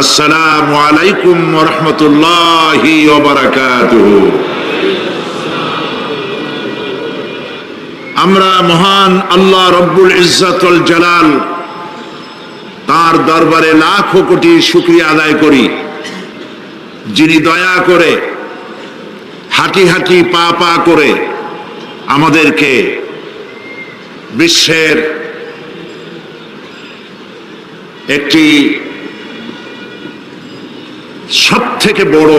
আসসালামু আলাইকুম ওয়া রাহমাতুল্লাহি ওয়া বারাকাতুহু। আমরা মহান আল্লাহ রব্বুল ইজ্জত ওয়াল জালাল তার দরবারে লাখো কোটি শুকরিয়া আদায় করি, যিনি দয়া করে হাঁটি হাঁটি পা পা করে আমাদেরকে বিশ্বের একটি সব থেকে বড়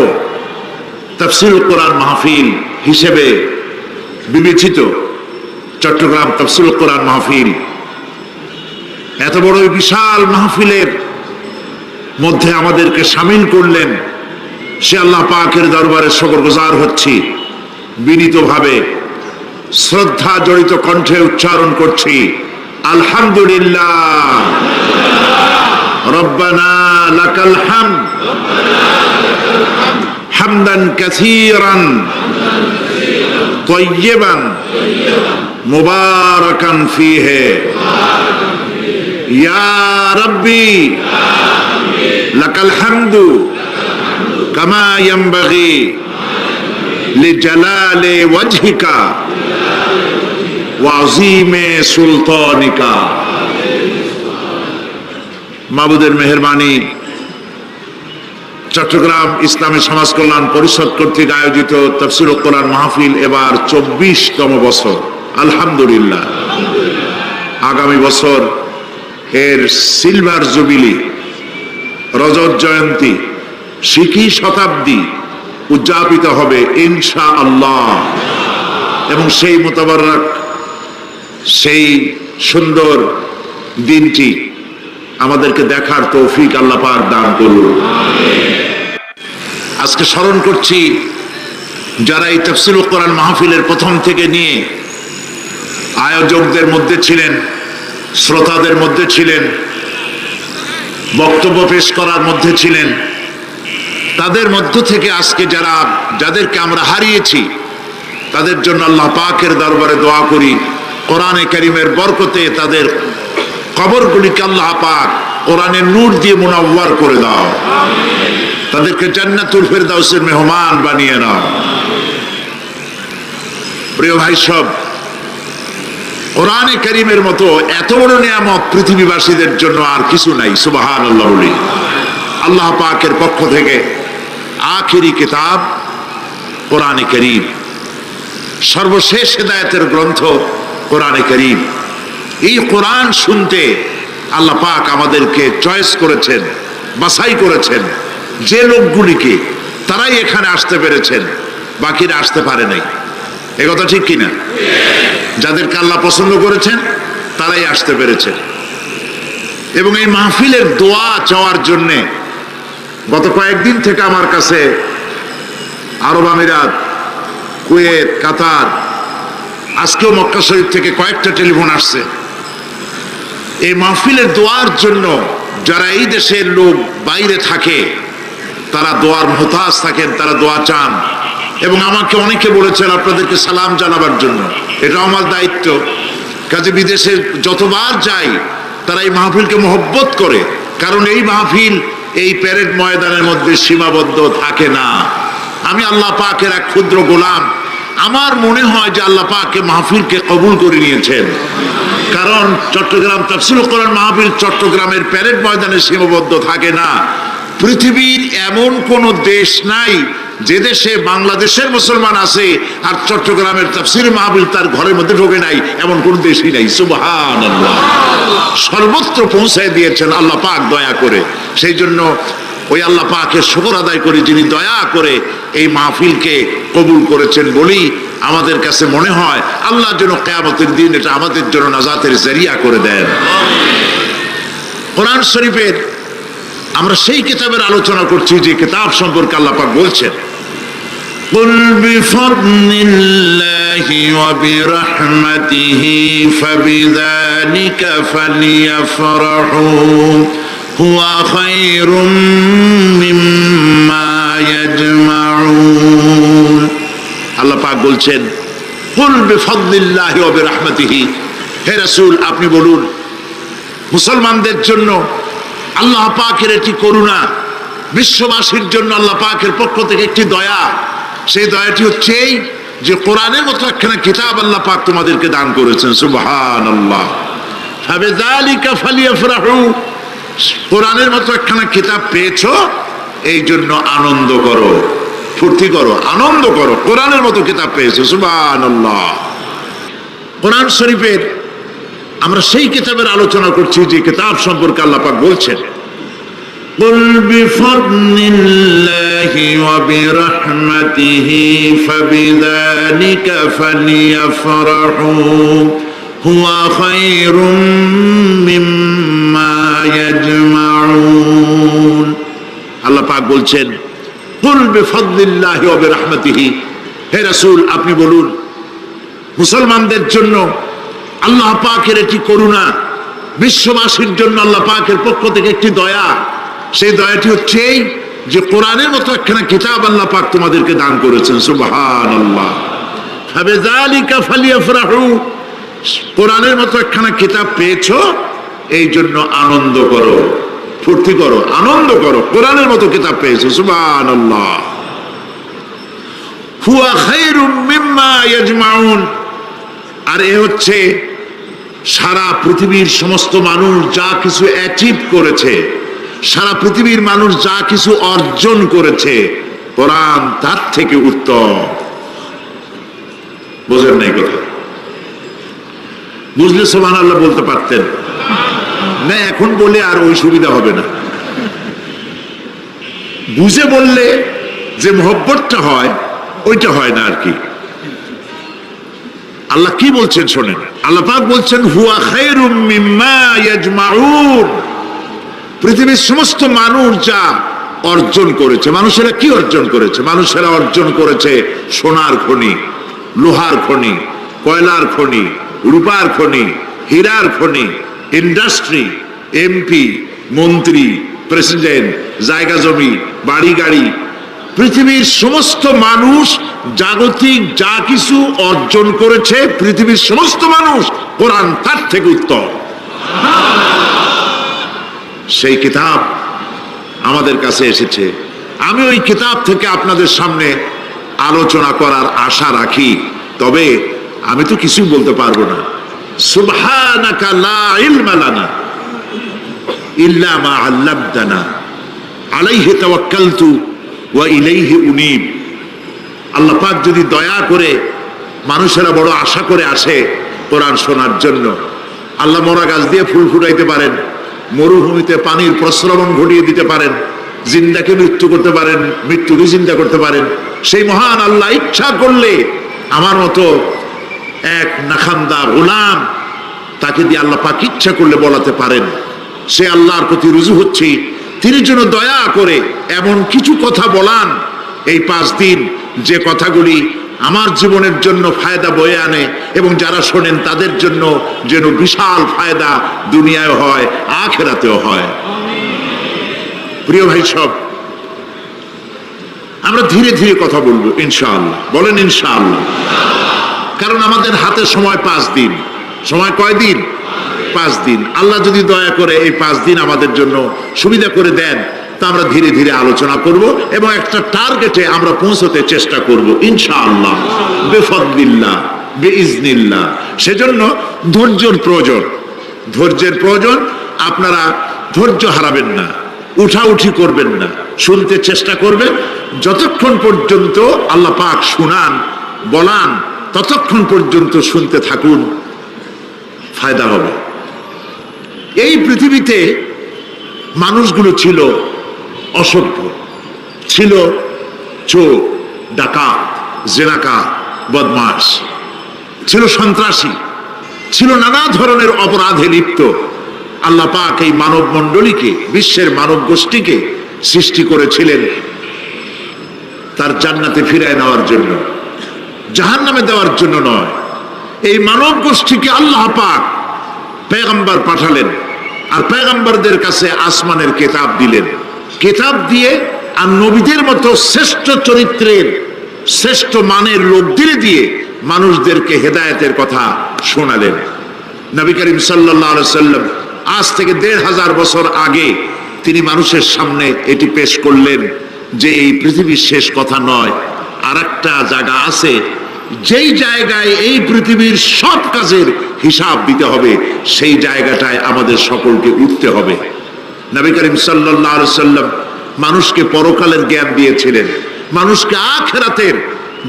তাফসীরুল কোরআন মাহফিল হিসেবে বিবেচিত চট্টগ্রাম তাফসীরুল কোরআন মাহফিল, এত বড় বিশাল মাহফিলের মধ্যে আমাদেরকে শামিল করলেন। সে আল্লাহ পাকের দরবারে শুকরগুজার হচ্ছি, বিনীতভাবে শ্রদ্ধা জড়িত কণ্ঠে উচ্চারণ করছি আলহামদুলিল্লাহ। রব্বানা লাকাল হামদ হামদান কাসীরান তাইয়্যিবান মুবারাকান ফীহি ইয়া রাব্বি লাকাল হামদু কামা ইয়ানবাগি লিজালালি ওয়াজহিকা ওয়া আযীমি সুলতানিকা। মাবুদের মেহেরবানি, চট্টগ্রাম ইসলামী সমাজ কল্যাণ পরিষদ কর্তৃক আয়োজিত তাফসীরুল কোরআন মাহফিল এবার 24তম বছর। আলহামদুলিল্লাহ। আগামী বছর এর সিলভার জুবিলি, রজত জয়ন্তী, শিখি শতাব্দী উদযাপিত হবে ইনশাআল্লাহ। এবং সেই মোতাবারক, সেই সুন্দর দিনটি আমাদেরকে দেখার তৌফিক আল্লাহ পাক দান করুন। আজকে স্মরণ করছি যারা এই তাফসীরুল কোরআন মাহফিলের প্রথম থেকে নিয়ে আয়োজকদের মধ্যে ছিলেন, শ্রোতাদের মধ্যে ছিলেন, বক্তব্য পেশ করার মধ্যে ছিলেন, তাদের মধ্য থেকে আজকে যাদেরকে আমরা হারিয়েছি তাদের জন্য আল্লাহ পাকের দরবারে দোয়া করি, কোরআনে কারীমের বরকতে তাদের কবরগুলিকে আল্লাহ পাক কোরআনের নূর দিয়ে মুনাওয়ার করে দাও, তাদেরকে জান্নাতুল ফেরদাউসের মেহমান বানিয়ে নাও। প্রিয় ভাই সব, কোরআনে কারীমের মতো এত বড় নিয়ামত পৃথিবীবাসীদের জন্য আর কিছু নাই। সুবহানাল্লাহ বলি। আল্লাহ পাকের পক্ষ থেকে আখিরি কিতাব কোরআনে কারীম, সর্বশেষ হেদায়েতের গ্রন্থ কোরআনে কারীম। এই কোরআন শুনতে আল্লাহ পাক আমাদেরকে চয়েস করেছেন, বাছাই করেছেন। যে লোকগুলিকে, তারাই এখানে আসতে পেরেছেন, বাকিরা আসতে পারে নাই। এ কথা ঠিক কিনা? যাদেরকে আল্লাহ পছন্দ করেছেন তারাই আসতে পেরেছেন। এবং এই মাহফিলের দোয়া চাওয়ার জন্যে গত কয়েকদিন থেকে আমার কাছে আরব আমিরাত, কুয়েত, কাতার, আজকেও মক্কা শরীফ থেকে কয়েকটা টেলিফোন আসছে এই মাহফিলের দোয়ার জন্য। যারা এই দেশের লোক বাইরে থাকে তারা দোয়ার মুহতাজ থাকেন, তারা দোয়া চান। এবং আমাকে অনেকে বলেছেন আপনাদেরকে সালাম জানাবার জন্য। এটাও আমার দায়িত্ব। কাজে বিদেশে যতবার যাই তারা এই মাহফিলকে মহব্বত করে, কারণ এই মাহফিল এই প্যারেড ময়দানের মধ্যে সীমাবদ্ধ থাকে না। আমি আল্লাহ পাকের এক ক্ষুদ্র গোলাম। আমার মনে হয় যে আল্লাহ পাক মাহফিলকে কবুল করে নিয়েছেন, কারণ চট্টগ্রাম তাফসীরুল কোরআন মাহফিল চট্টগ্রামের প্যারেড ময়দানে সীমাবদ্ধ থাকে না। পৃথিবীর এমন কোন দেশ নাই যে দেশে বাংলাদেশের মুসলমান আছে আর চট্টগ্রামের তাফসীর মাহফিল তার ঘরের মধ্যে ঢোকে নাই, এমন কোন দেশই নাই। সুবহানাল্লাহ। সর্বত্র পৌঁছায় দিয়েছেন আল্লাহ পাক দয়া করে। সেই জন্য ওই আল্লাহ পাকের শুকর আদায় করি, যিনি দয়া করে এই মাহফিলকে কবুল করেছেন বলেই আমাদের কাছে মনে হয় আল্লাহ যেন কিয়ামতের দিন এটা আমাদের জন্য নাজাতের জরিয়া করে দেন। কোরআন শরীফের আমরা সেই কিতাবের আলোচনা করছি যে কিতাব সম্পর্কে আল্লাহ পাক বলছেন, কুল বিফাদলিল্লাহি ওয়া বিরহমাতিহি ফাবিযালিকা ফালিয়াফরাহু হুয়া খায়রুম মিম্মা ইয়াজমাউন। আল্লাহ পাক বলছেন, কুল বিফাদলিল্লাহি ওয়া বিরহমাতিহি, হে রাসূল আপনি বলুন মুসলমানদের জন্য আল্লাহ পাকের একটি করুণা বিশ্ববাসীর জন্য আল্লাহ পাকের পক্ষ থেকে একটি দয়া। সেই দয়াটি হচ্ছে এই যে কোরআনের মতো একখানা কিতাব আল্লাহ পাক তোমাদেরকে দান করেছেন। সুবহানাল্লাহ। ফাবিযালিকা ফালিয়াফরাহু, কোরআনের মতো একখানা কিতাব পেয়েছো, এই জন্য আনন্দ করো, ফুর্তি করো, আনন্দ করো, কোরআনের মতো কিতাব পেয়েছো। সুবহানাল্লাহ। কোরআন শরীফের আমরা সেই কিতাবের আলোচনা করছি যে কিতাব সম্পর্কে আল্লাহ পাক বলছেন, قل بفضل الله وبرحمته فبذلك فليفرحوا هو خير مما يجمعون। আল্লাহ পাক বলছেন, قل بفضل الله وبرحمته, হে রাসূল আপনি বলুন মুসলমানদের জন্য আল্লাহ পাকের একটি করুণা, বিশ্ববাসীর জন্য আল্লাহ পাকের পক্ষ থেকে একটি দয়া। সেই দয়াটি হচ্ছে এই যে কোরআনের মতো একখানা কিতাব আল্লাহ পাক তোমাদেরকে দান করেছেন। সুবহানাল্লাহ। ফাবিযালিকা ফালিয়াফরাহু, কোরআনের মতো একখানা কিতাব পেয়েছো, এই জন্য আনন্দ করো, ফুর্তি করো, আনন্দ করো, কোরআনের মতো কিতাব পেয়েছো। সুবহানাল্লাহ। হুয়া খায়রুম মিম্মা ইয়াজমাউন, আর এ হচ্ছে সারা পৃথিবীর সমস্ত মানুষ যা কিছু অ্যাচিভ করেছে, সারা পৃথিবীর মানুষ যা কিছু অর্জন করেছে, কোরআন তার থেকে উত্তম। বোঝেন নাই কথা? বুঝলে সুবহানাল্লাহ বলতে পারতেন না, এখন বলে আর ওই সুবিধা হবে না। বুঝে বললে যে মহব্বতটা হয় ওইটা হয় না আর কি। আল্লাহ কি বলছেন শোনেন, আল্লাহ পাক বলছেন হুয়া খায়রুম মিম্মা ইয়াজমাউন, পৃথিবীর সমস্ত মানুষ যা অর্জন করেছে। মানুষেরা কি অর্জন করেছে? মানুষেরা অর্জন করেছে সোনার খনি, লোহার খনি, কয়লার খনি, রূপার খনি, হীরার খনি, ইন্ডাস্ট্রি, এমপি, মন্ত্রী, প্রেসিডেন্ট, জায়গা জমি, বাড়ি গাড়ি। পৃথিবীর সমস্ত মানুষ জাগতিক যা কিছু অর্জন করেছে, পৃথিবীর সমস্ত মানুষ, কোরআন তার থেকে উত্তম। সেই কিতাব আমাদের কাছে এসেছে। আমি ওই কিতাব থেকে আপনাদের সামনে আলোচনা করার আশা রাখি, তবে আমি তো কিছু বলতে পারবো না। সুবহানাকা লা ইলমা লানা ইল্লা মা আল্লামতানা আলাইহি তাওয়াক্কালতু ওয়া ইলাইহি উনীব। আল্লাহ পাক যদি দয়া করে, মানুষেরা বড় আশা করে আসে কোরআন শোনার জন্য, আল্লাহ মরা গাছ দিয়ে ফুল ফুটাইতে পারেন, মরুভূমিতে পানির প্রস্রবণ ঘটিয়ে দিতে পারেন, জিন্দাকে মৃত্যু করতে পারেন, মৃত্যুকে জিন্দা করতে পারেন। সেই মহান আল্লাহ ইচ্ছা করলে আমার মতো এক নাখান্দা গোলাম, তাকে দিয়ে আল্লাহ পাক ইচ্ছা করলে বলাতে পারেন। সে আল্লাহর প্রতি রুজু হচ্ছি, তিনি যেন দয়া করে এমন কিছু কথা বলান এই 5 দিন, যে কথাগুলি আমার জীবনের জন্য ফায়দা বয়ে আনে এবং যারা শোনেন তাদের জন্য যেন বিশাল ফায়দা দুনিয়ায় হয়, আখিরাতেও হয়। প্রিয় ভাই সব, আমরা ধীরে ধীরে কথা বলবো ইনশাআল্লাহ। বলেন ইনশাআল্লাহ। কারণ আমাদের হাতে সময় 5 দিন। সময় কয় দিন? 5 দিন। আল্লাহ যদি দয়া করে এই 5 দিন আমাদের জন্য সুবিধা করে দেন, তা আমরা ধীরে ধীরে আলোচনা করব এবং একটা টার্গেটে আমরা পৌঁছতে চেষ্টা করব ইনশাআল্লাহ, বিফাদলিল্লাহ, বিইজনিল্লাহ। সেজন্য ধৈর্যের প্রয়োজন, ধৈর্যের প্রয়োজন। আপনারা ধৈর্য হারাবেন না, উঠাউঠি করবেন না, শুনতে চেষ্টা করবেন। যতক্ষণ পর্যন্ত আল্লাহ পাক শুনান, বলান, ততক্ষণ পর্যন্ত শুনতে থাকুন, ফায়দা হবে। এই পৃথিবীতে মানুষগুলো ছিল অসভ্য, ছিল চোর, ডাকাত, জেনাকার, বদমাশ, ছিল সন্ত্রাসী, ছিল নানা ধরনের অপরাধে লিপ্ত। আল্লাহ পাক এই মানব মণ্ডলীকে, বিশ্বের মানব গোষ্ঠীকে সৃষ্টি করেছিলেন তার জান্নাতে ফিরায় নেওয়ার জন্য, জাহান্নামে দেওয়ার জন্য নয়। এই মানব গোষ্ঠীকে আল্লাহ পাক পেগম্বর পাঠালেন, আর পেগম্বরদের কাছে আসমানের কিতাব দিলেন। কিতাব দিয়ে আর নবীদের মতো শ্রেষ্ঠ চরিত্রের, শ্রেষ্ঠ মানের লোকদের দিয়ে মানুষদেরকে হেদায়েতের কথা শোনালেন। নবী করিম সাল্লাল্লাহু আলাইহি সাল্লাম আজ থেকে 1500 বছর আগে তিনি মানুষের সামনে এটি পেশ করলেন যে এই পৃথিবীর শেষ কথা নয়, আর একটা জায়গা আছে যেই জায়গায় এই পৃথিবীর সব কাজের হিসাব দিতে হবে, সেই জায়গাটায় আমাদের সকলকে উঠতে হবে। নবী করিম সাল্লাল্লাহু আলাইহি সাল্লাম মানুষকে পরকালের জ্ঞান দিয়েছিলেন, মানুষকে আখিরাতের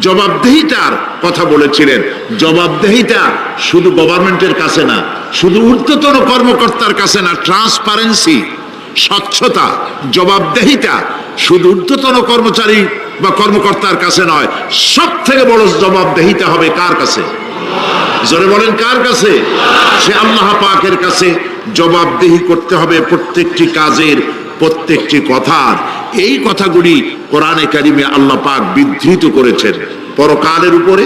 জবাবদেহিতার কথা বলেছিলেন। জবাবদেহিতা শুধু গভর্নমেন্টের কাছে না, শুধু ঊর্ধ্বতন কর্মকর্তার কাছে না, ট্রান্সপারেন্সি, স্বচ্ছতা, জবাবদেহিতা শুধু ঊর্ধ্বতন কর্মচারী বা কর্মকর্তার কাছে নয়, সব থেকে বড় জবাবদেহিতা হবে কার কাছে? জোরে বলেন, কার কাছে? সে আল্লাহ পাকের কাছে জবাবদেহি করতে হবে প্রত্যেকটি কাজের, প্রত্যেকটি কথার। এই কথাগুলি কোরআনে কারিমে আল্লাহ পাক বিধৃত করেছেন। পরকালের উপরে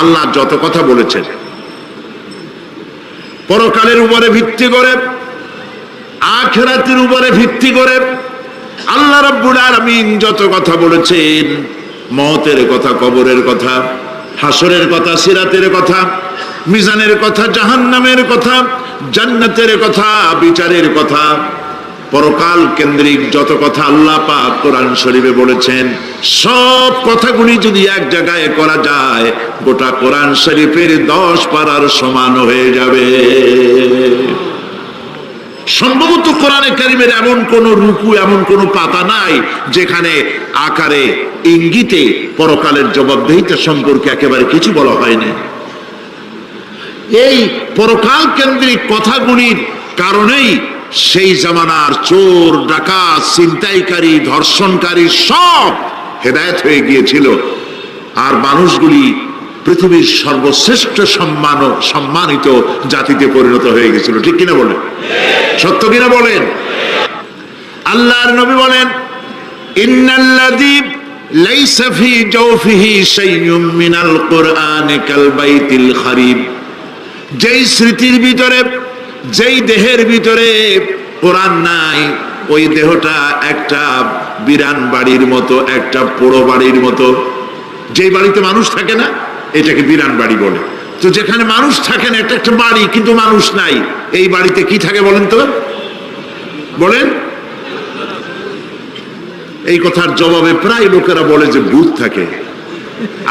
আল্লাহ যত কথা বলেছেন, পরকালের উপরে ভিত্তি করে, আখিরাতের উপরে ভিত্তি করে আল্লাহ রাব্বুল আলামিন যত কথা বলেছেন, মওতের কথা, কবরের কথা, হাসরের কথা, সিরাতের কথা, মিজানের কথা, জাহান্নামের কথা, জান্নাতের কথা, বিচারের কথা, পরকাল কেন্দ্রিক যত কথা আল্লাহ পাক কোরআন শরীফে বলেছেন, সব কথাগুলি যদি এক জায়গায় করা যায়, গোটা কোরআন শরীফের 10 পারার সমান হয়ে যাবে। সম্ভবত কোরআনে কারিমের এমন কোন রুকু, এমন কোন পাতা নাই যেখানে আকারে ইঙ্গিতে পরকালের জবাবদেহিতা সম্পর্কে একেবারে কিছু বলা হয়নি। এই পরকাল কেন্দ্রিক কথাগুলির কারণেই সেই জামানার চোর, ডাকাত, ছিনতাইকারী, ধর্ষণকারী সব হেদায়েত হয়ে গিয়েছিল, আর মানুষগুলি পৃথিবীর সর্বশ্রেষ্ঠ সম্মানিত জাতিতে পরিণত হয়ে গেছিল। ঠিক কিনা বলেন? সত্য কিনা বলেন? আল্লাহর নবী বলেন, ইন্নাল্লাযী লাইসা ফী জাওফিহি শাইউম মিনাল কুরআনি কাল বাইতিল খারিব। যেই স্মৃতির ভিতরে, যেই দেহের ভিতরে কোরআন নাই, ওই দেহটা একটা বিরান বাড়ির মতো, একটা পোড়ো বাড়ির মতো। যেই বাড়িতে মানুষ থাকে না, এটাকে বিরান বাড়ি বলে। তো যেখানে মানুষ থাকে না, এটা একটা বাড়ি কিন্তু মানুষ নাই, এই বাড়িতে কি থাকে বলেন তো? বলেন। এই কথার জবাবে প্রায় লোকেরা বলে যে ভূত থাকে।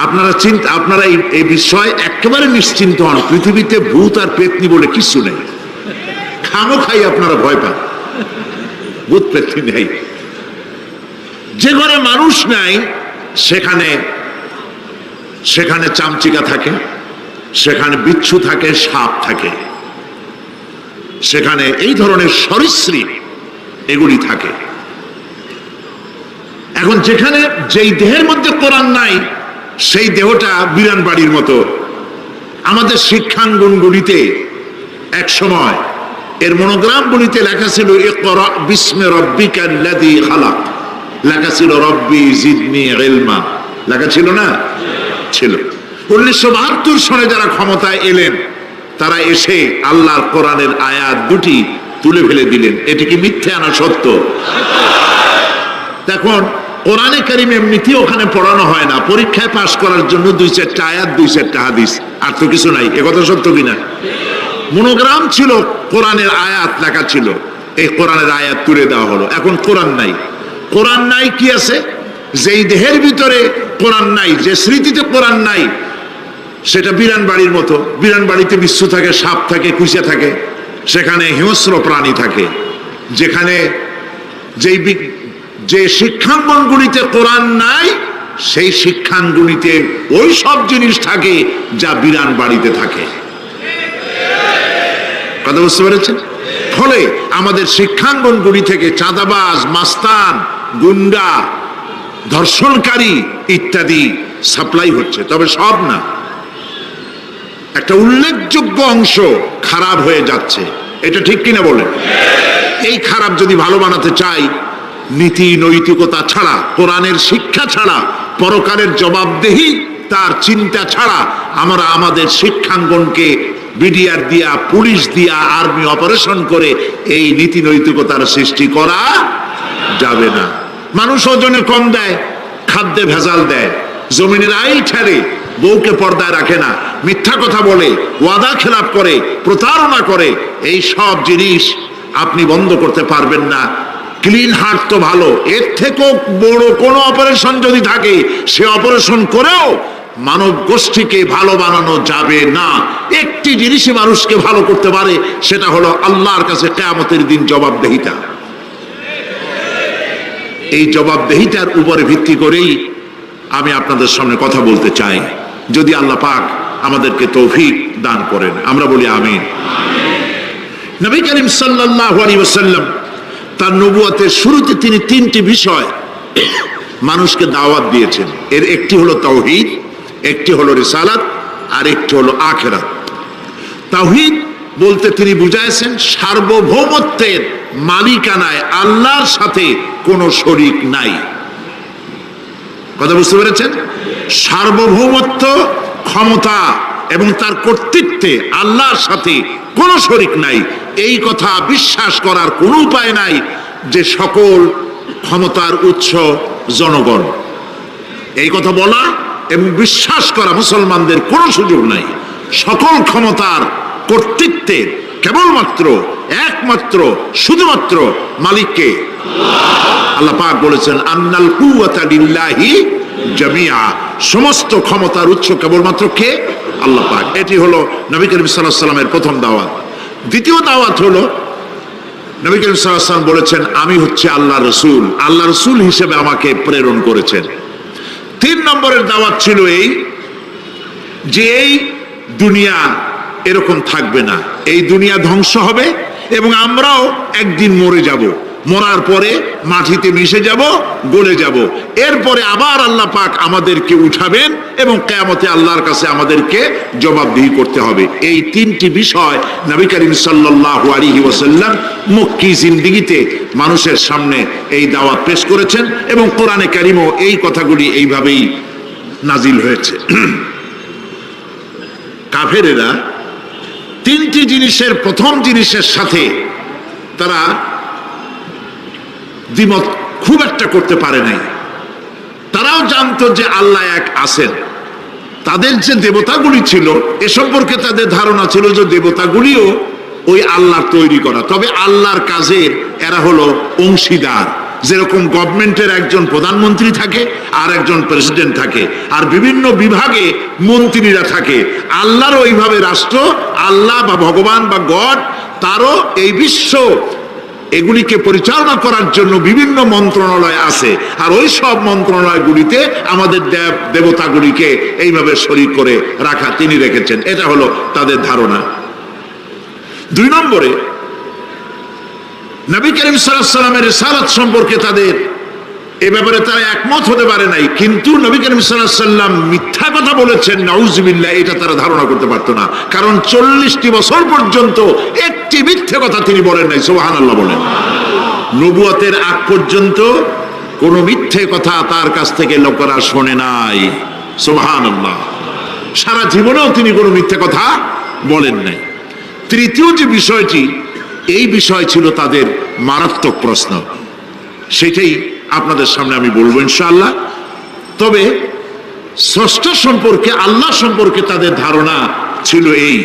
আপনারা এই বিষয়ে একেবারে নিশ্চিন্ত হন, পৃথিবীতে ভূত আর পেতনি বলে কিছু নেই। খামোখাই আপনারা ভয় পান, ভূত পেতনি নেই। যে ঘরে মানুষ নাই সেখানে চামচিকা থাকে, সেখানে বিচ্ছু থাকে, সাপ থাকে, সেখানে এই ধরনের সরীসৃপ এগুলি থাকে। এখন যেখানে যেই দেহের মধ্যে কোরআন নাই, সেই দেহটা বিরান বাড়ির মতো। আমাদের শিক্ষাঙ্গনগুলিতে এক সময় এর মনোগ্রামগুলিতে লেখা ছিল, ইকরা বিস্মি রাব্বিকাল্লাযী খালাক, লেখা ছিল রব্বি জিদনি ইলমা, লেখা ছিল না? ছিল। 1972 সনে যারা ক্ষমতায় এলেন, তারা এসে আল্লাহর কোরআনের আয়াত দুটি তুলে ফেলে দিলেন। এটি কি মিথ্যে না সত্য? দেখুন, কোরআনে কারিম এমনিতেই ওখানে পড়ানো হয় না, পরীক্ষায় পাশ করার জন্য 2-4টা আয়াত, 2-4টা হাদিস, আর তো কিছু নাই। একথা সত্য কিনা? মনোগ্রাম ছিল, কোরআনের আয়াত লেখা ছিল, এই কোরআনের আয়াত তুলে দেওয়া হলো। এখন কোরআন নাই। কোরআন নাই কি আছে? যেই দেহের ভিতরে কোরআন নাই, যে স্মৃতিতে কোরআন নাই, সেটা বিরান বাড়ির মতো। বিরান বাড়িতে বিচ্ছু থাকে, সাপ থাকে, কুইচা থাকে, সেখানে হিংস্র প্রাণী থাকে। যেখানে যে শিক্ষাঙ্গনগুলিতে কোরআন নাই, সেই শিক্ষাঙ্গনগুলিতে ওই সব জিনিস থাকে যা বিরান বাড়িতে থাকে। কথা বুঝতে পেরেছেন? ফলে আমাদের শিক্ষাঙ্গনগুলি থেকে চাঁদাবাজ, মাস্তান, গুন্ডা, ধর্ষণকারী ইত্যাদি সাপ্লাই হচ্ছে, তবে সব না। একটা উল্লেখযোগ্য অংশ খারাপ হয়ে যাচ্ছে। এটা ঠিক কিনা বলেন? এই খারাপ যদি ভালো বানাতে চাই, নীতি নৈতিকতা ছাড়া, কোরআনের শিক্ষা ছাড়া, পরকালের জবাবদেহি তার চিন্তা ছাড়া আমরা আমাদের শিক্ষাঙ্গনকে বিডিআর দিয়া, পুলিশ দিয়া, আর্মি অপারেশন করে এই নীতি নৈতিকতার সৃষ্টি করা যাবে না। মানুষ ওজনে কম দেয়, খাদ্যে ভেজাল দেয়, জমিনের আইল ছেড়ে, বউকে পর্দায় রাখে না, মিথ্যা কথা বলে, ওয়াদা খেলাপ করে, প্রতারণা করে। এই সব জিনিস আপনি বন্ধ করতে পারবেন না ক্লিন হার্ট তো ভালো, এর থেকেও বড় কোনো অপারেশন যদি থাকে সে অপারেশন করেও মানব গোষ্ঠীকে ভালো বানানো যাবে না। একটি জিনিসই মানুষকে ভালো করতে পারে, সেটা হলো আল্লাহর কাছে কিয়ামতের দিন জবাবদেহিতা। এই জবাবদেহিতার উপরে ভিত্তি করেই আমি আপনাদের সামনে কথা বলতে চাই, যদি আল্লাহ পাক আমাদেরকে তৌফিক দান করেন। আমরা বলি আমিন। নবী করিম সাল্লাল্লাহু আলাইহি ওয়াসাল্লাম তার নবুয়তের শুরুতে তিনি তিনটি বিষয় মানুষকে দাওয়াত দিয়েছেন। এর একটি হলো তাওহীদ, একটি হলো রিসালাত, আর একটি হলো আখিরাত। তাওহীদ বলতে তিনি বুঝাইছেন সার্বভৌমত্বের মালিকানায় আল্লাহর সাথে কোনো শরীক নাই। কথা বুঝতে পেরেছেন? সার্বভৌমত্ব, ক্ষমতা এবং তার কর্তৃত্বে আল্লাহর সাথে কোনো শরীক নাই। এই কথা বিশ্বাস করার কোনো উপায় নাই যে সকল ক্ষমতার উৎস জনগণ। এই কথা বলা এবং বিশ্বাস করা মুসলমানদের কোনো সুযোগ নাই। সকল ক্ষমতার কর্তৃত্বের কেবলমাত্র একমাত্র শুধুমাত্র মালিককে আল্লাহ পাক বলেছেন আন্নাল কুওয়াতা লিল্লাহি জামিআ, সমস্ত ক্ষমতার উৎস কেবলমাত্র কে? আল্লাহ পাক। এটি হলো নবী করিম সাল্লাল্লাহু আলাইহি ওয়াসাল্লামের প্রথম দাওয়াত। দ্বিতীয় দাওয়াত হলো নবী করিম সাল্লাল্লাহু আলাইহি ওয়াসাল্লাম বলেছেন আমি হচ্ছে আল্লাহ রসুল, আল্লাহ রসুল হিসেবে আমাকে প্রেরণ করেছেন। 3 নম্বরের দাওয়াত ছিল এই যে এই দুনিয়া এরকম থাকবে না, এই দুনিয়া ধ্বংস হবে এবং আমরাও একদিন মরে যাব, মরার পরে মাটিতে মিশে যাব, গলে যাব, এরপরে আবার আল্লাহ পাক আমাদেরকে উঠাবেন এবং কিয়ামতে আল্লাহর কাছে আমাদেরকে জবাবদিহি করতে হবে। এই 3টি বিষয় নবী করিম সাল্লাল্লাহু আলাইহি ওয়াসাল্লাম মক্কি জিন্দেগিতে মানুষের সামনে এই দাওয়াত পেশ করেছেন এবং কোরআনে কারিমও এই কথাগুলি এইভাবেই নাজিল হয়েছে। কাফেরেরা 3টি জিনিসের প্রথম জিনিসের সাথে তারা দ্বিমত খুব একটা করতে পারে নাই। তারাও জানতো যে আল্লাহ এক আছেন। তাদের যে দেবতাগুলি ছিল এ সম্পর্কে তাদের ধারণা ছিল যে দেবতাগুলিও ওই আল্লাহর তৈরি করা, তবে আল্লাহর কাজে এরা হলো অংশীদার। যেরকম গভর্নমেন্টের একজন প্রধানমন্ত্রী থাকে আর একজন প্রেসিডেন্ট থাকে আর বিভিন্ন বিভাগে মন্ত্রীরা থাকে, আল্লাহরও ওইভাবে রাষ্ট্র, আল্লাহ বা ভগবান বা গড তারও এই বিশ্ব এগুলিকে পরিচালনা করার জন্য বিভিন্ন মন্ত্রণালয় আছে, আর ওই সব মন্ত্রণালয়গুলিতে আমাদের দেব দেবতাগুলিকে এইভাবে শরীক করে রাখা তিনি রেখেছেন। এটা হলো তাদের ধারণা। 2 নম্বরে নবী করিম সাল্লাল্লাহু আলাইহি ওয়াসাল্লামের রিসালাত সম্পর্কে তাদের এ ব্যাপারে তারা একমত হতে পারে নাই, কিন্তু নবী করিম সাল্লাল্লাহু আলাইহি ওয়াসাল্লাম মিথ্যা কথা বলেছেন নাউজুবিল্লাহ এটা তারা ধারণা করতে পারতো না, কারণ 40টি বছর পর্যন্ত একটি মিথ্যে কথা তিনি বলেন নাই। সুবহানাল্লাহ বলেন। নবুয়তের আগ পর্যন্ত কোনো মিথ্যে কথা তার কাছ থেকে লোকেরা শোনে নাই। সুবহানাল্লাহ। সারা জীবনেও তিনি কোনো মিথ্যে কথা বলেন নাই। তৃতীয় যে বিষয়টি, এই বিষয় ছিল তাদের মারাত্মক প্রশ্ন, সেটাই আপনাদের সামনে আমি বলবো ইনশাআল্লাহ। তবে স্রষ্টা সম্পর্কে, আল্লাহ সম্পর্কে তাদের ধারণা ছিল এই।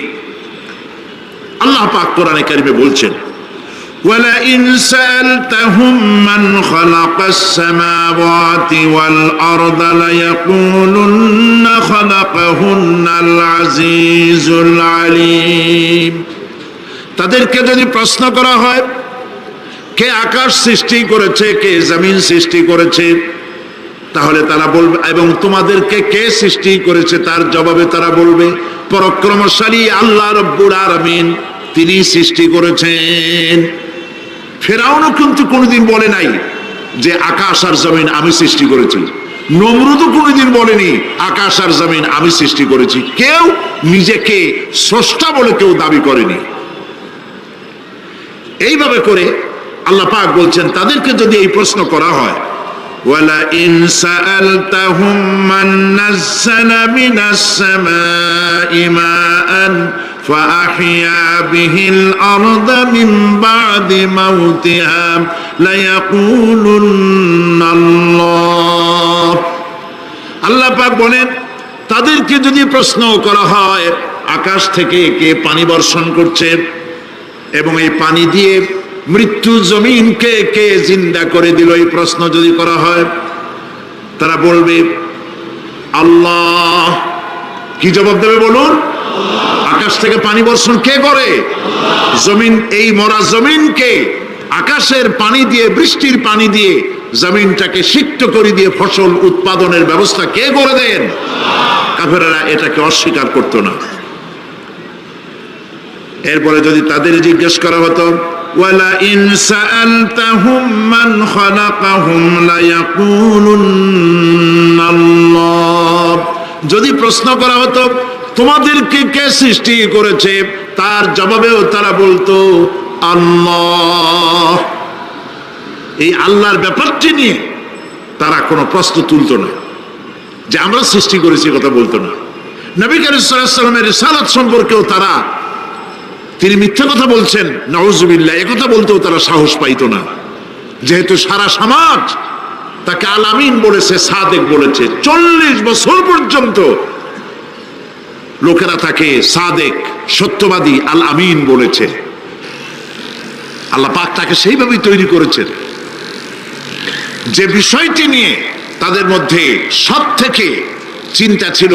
আল্লাহ পাক কোরআনে কারিমে বলছেন وَلَئِنْ سَأَلْتَهُمْ مَنْ خَلَقَ السَّمَاوَاتِ وَالْأَرْضَ لَيَقُولُنَّ خَلَقَهُنَّ الْعَزِيزُ الْعَلِيمُ। তাদেরকে যদি প্রশ্ন করা হয় কে আকাশ সৃষ্টি করেছে, কে জমিন সৃষ্টি করেছে, তাহলে তারা বলবে, এবং তোমাদেরকে কে সৃষ্টি করেছে, তার জবাবে তারা বলবে পরাক্রমশালী আল্লাহ রব্বুল আলামিন, তিনি সৃষ্টি করেছেন। ফেরাউনও কিন্তু কোনোদিন বলে নাই যে আকাশ আর জমিন আমি সৃষ্টি করেছি। নমরুদও কোনোদিন বলেনি আকাশ আর জমিন আমি সৃষ্টি করেছি। কেউ নিজেকে স্রষ্টা বলে কেউ দাবি করেনি। এইভাবে করে আল্লাহ পাক বলছেন তাদেরকে যদি এই প্রশ্ন করা হয় وَلَئِنْ سَأَلْتَهُمْ مَنْ نَزَّلَ مِنَ السَّمَاءِ مَاءً فَأَحْيَا بِهِ الْأَرْضَ مِنْ بَعْدِ مَوْتِهَا لَيَقُولُنَّ اللَّهُ। আল্লাহ পাক বলেন তাদেরকে যদি প্রশ্ন করা হয় আকাশ থেকে কে পানি বর্ষণ করছে এবং এই পানি দিয়ে মৃত্যু জমিনকে কে জিন্দা করে দিল, এই প্রশ্ন যদি করা হয়, তারা বলবে আল্লাহ। কি জবাব দেবে বলুন? আকাশ থেকে পানি বর্ষণ কে করে? জমিন, এই মরা জমিনকে আকাশের পানি দিয়ে, বৃষ্টির পানি দিয়ে জমিনটাকে সিক্ত করে দিয়ে ফসল উৎপাদনের ব্যবস্থা কে করে দেন? কাফেররা এটাকে অস্বীকার করতো না। এরপরে যদি তাদের জিজ্ঞেস করা হতো ওয়ালা ইন সাআলতাহুম মান খালাকাহুম লায়াকুলুন্নাল্লাহ, যদি প্রশ্ন করা হতো তোমাদেরকে কে সৃষ্টি করেছে, তার জবাবেও তারা বলতো আল্লাহ। এই আল্লাহর ব্যাপারটি নিয়ে তারা কোনো প্রশ্ন তুলতো না, যে আমরা সৃষ্টি করেছি কথা বলতো না। নবী কারীম সাল্লাল্লাহু আলাইহি ওয়াসাল্লামের রিসালাত সম্পর্কেও তারা, তিনি মিথ্যা কথা বলছেন নাউজুবিল্লাহ, এ কথা বলতেও তারা সাহস পাইতো না, যেহেতু সারা সমাজ তাকে আল আমিন বলেছে, সাদেক বলেছে। 40 বছর পর্যন্ত লোকেরা তাকে সাদেক, সত্যবাদী, আল আমিন বলেছে। আল্লাহ পাক তাকে সেইভাবেই তৈরি করেছেন যে বিষয়টি নিয়ে তাদের মধ্যে সব থেকে চিন্তা ছিল,